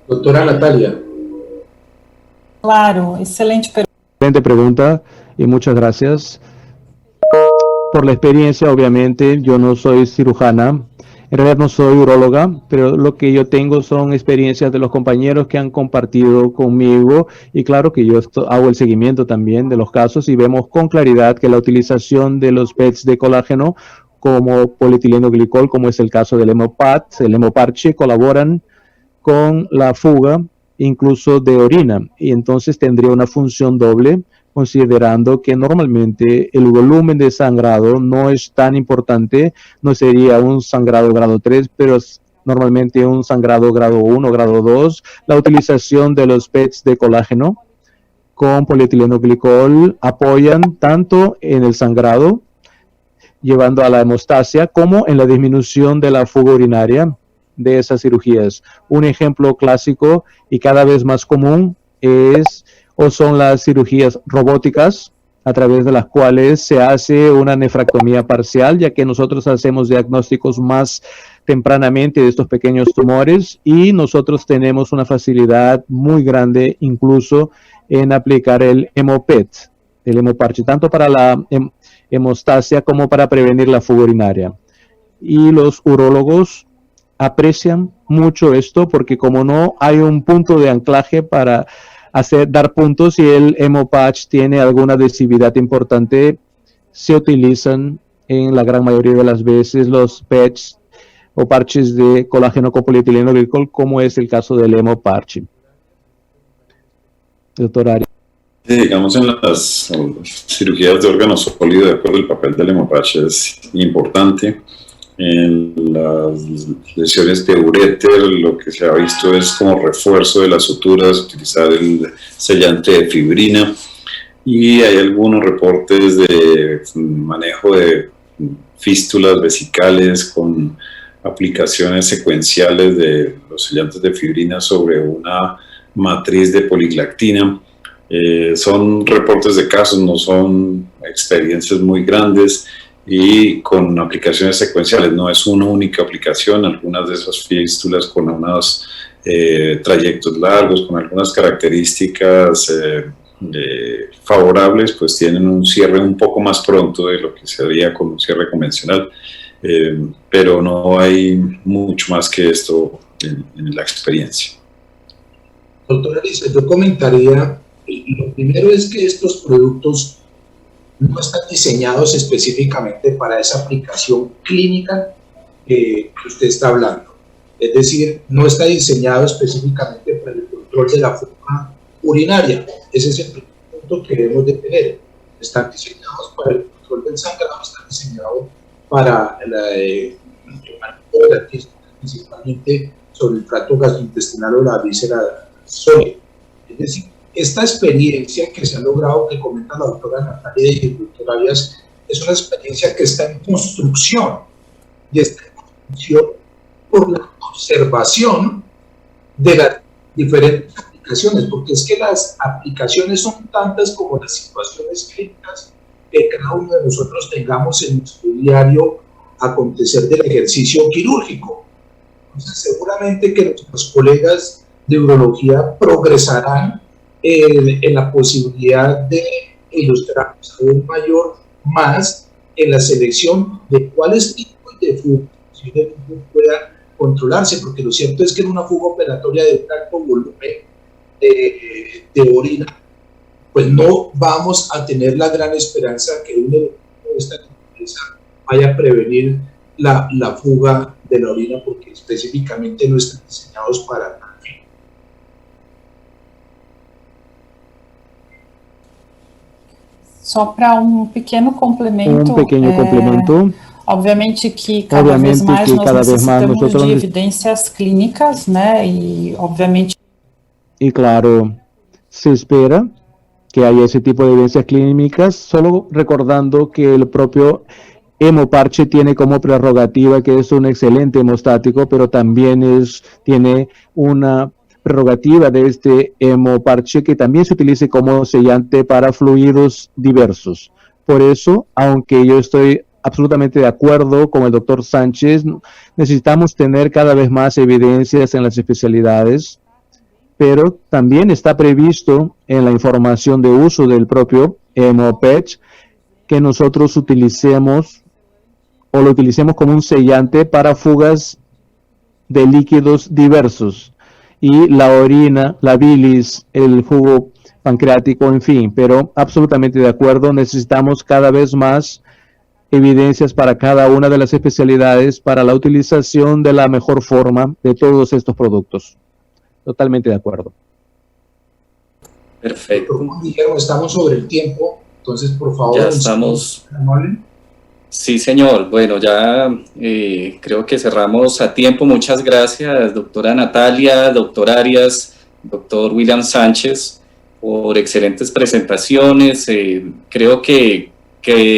Doctora Natalia. Claro, excelente pregunta y muchas gracias por la experiencia. Obviamente, yo no soy cirujana, en realidad no soy uróloga, pero lo que yo tengo son experiencias de los compañeros que han compartido conmigo y claro que yo hago el seguimiento también de los casos y vemos con claridad que la utilización de los PETs de colágeno como polietileno-glicol, como es el caso del Hemopat, el Hemoparche, colaboran con la fuga incluso de orina y entonces tendría una función doble, considerando que normalmente el volumen de sangrado no es tan importante, no sería un sangrado grado 3, pero normalmente un sangrado grado 1, grado 2. La utilización de los PETs de colágeno con polietileno-glicol apoyan tanto en el sangrado, llevando a la hemostasia, como en la disminución de la fuga urinaria de esas cirugías. Un ejemplo clásico y cada vez más común son las cirugías robóticas, a través de las cuales se hace una nefrectomía parcial, ya que nosotros hacemos diagnósticos más tempranamente de estos pequeños tumores y nosotros tenemos una facilidad muy grande incluso en aplicar el Hemopet, el Hemoparche, tanto para la hemostasia como para prevenir la fuga urinaria. Y los urólogos aprecian mucho esto porque como no hay un punto de anclaje para dar puntos y el Hemopatch tiene alguna adhesividad importante, se utilizan en la gran mayoría de las veces los PETs o parches de colágeno con polietileno glicol, como es el caso del Hemoparche. Doctor Arias. Digamos, en las cirugías de órganos sólidos, de acuerdo, el papel del Hemoparche es importante. En las lesiones de uréter, lo que se ha visto es como refuerzo de las suturas, utilizar el sellante de fibrina, y hay algunos reportes de manejo de fístulas vesicales con aplicaciones secuenciales de los sellantes de fibrina sobre una matriz de poliglactina. Son reportes de casos, no son experiencias muy grandes y con aplicaciones secuenciales. No es una única aplicación, algunas de esas fístulas con unos trayectos largos, con algunas características favorables, pues tienen un cierre un poco más pronto de lo que sería con un cierre convencional, pero no hay mucho más que esto en la experiencia. Doctora Lisa, yo comentaría, lo primero es que estos productos no están diseñados específicamente para esa aplicación clínica que usted está hablando. Es decir, no está diseñado específicamente para el control de la fuga urinaria. Ese es el primer punto que debemos de tener. Están diseñados para el control del sangrado, están diseñados para el manejo de la tisma, principalmente sobre el tracto gastrointestinal o la víscera sólida. Es decir, esta experiencia que se ha logrado, que comenta la doctora Natalia y el doctor Arias, es una experiencia que está en construcción, y está en construcción por la observación de las diferentes aplicaciones, porque es que las aplicaciones son tantas como las situaciones clínicas que cada uno de nosotros tengamos en nuestro diario acontecer del ejercicio quirúrgico. Entonces, seguramente que nuestros colegas de urología progresarán en la posibilidad de ilustrarnos aún mayor más en la selección de cuáles tipos de fugas puedan controlarse, porque lo cierto es que en una fuga operatoria de un alto volumen de orina, pues no vamos a tener la gran esperanza que un elemento de esta naturaleza vaya a prevenir la fuga de la orina, porque específicamente no están diseñados para tal fin. Só para pequeno complemento. Complemento. Obviamente que cada vez mais nós necessitamos de evidências clínicas, né? E obviamente. Y claro, se espera que haya ese tipo de evidencias clínicas, solo recordando que el propio hemoparche tiene como prerrogativa que es un excelente hemostático, pero también tiene una prerrogativa de este hemoparche que también se utilice como sellante para fluidos diversos. Por eso, aunque yo estoy absolutamente de acuerdo con el doctor Sánchez, necesitamos tener cada vez más evidencias en las especialidades, pero también está previsto en la información de uso del propio HemoPatch que nosotros utilicemos o lo utilicemos como un sellante para fugas de líquidos diversos, y la orina, la bilis, el jugo pancreático, en fin, pero absolutamente de acuerdo, necesitamos cada vez más evidencias para cada una de las especialidades para la utilización de la mejor forma de todos estos productos. Totalmente de acuerdo. Perfecto. Guillermo, estamos sobre el tiempo, entonces por favor. Ya estamos. Sí, señor. Bueno, ya creo que cerramos a tiempo. Muchas gracias, doctora Natalia, doctor Arias, doctor William Sánchez, por excelentes presentaciones. Creo que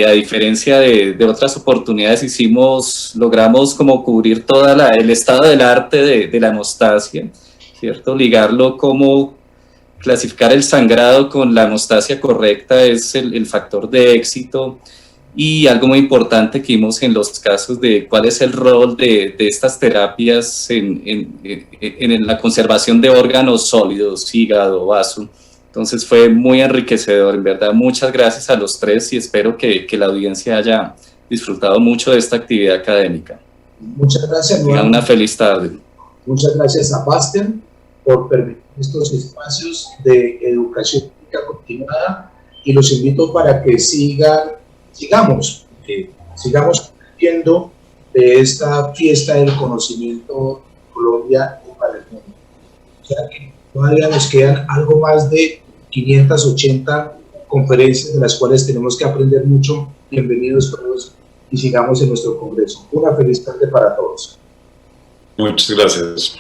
a diferencia de otras oportunidades logramos como cubrir toda el estado del arte de la hemostasia, ¿cierto? Ligarlo como clasificar el sangrado con la hemostasia correcta es el factor de éxito. Y algo muy importante que vimos en los casos de cuál es el rol de estas terapias en la conservación de órganos sólidos, hígado, vaso. Entonces fue muy enriquecedor, en verdad. Muchas gracias a los tres y espero que la audiencia haya disfrutado mucho de esta actividad académica. Muchas gracias. Tengan una feliz tarde. Muchas gracias a Baxter por permitir estos espacios de educación continuada, y los invito para que sigamos compartiendo de esta fiesta del conocimiento en Colombia y para el mundo. O sea que todavía nos quedan algo más de 580 conferencias de las cuales tenemos que aprender mucho. Bienvenidos todos y sigamos en nuestro congreso. Una feliz tarde para todos. Muchas gracias.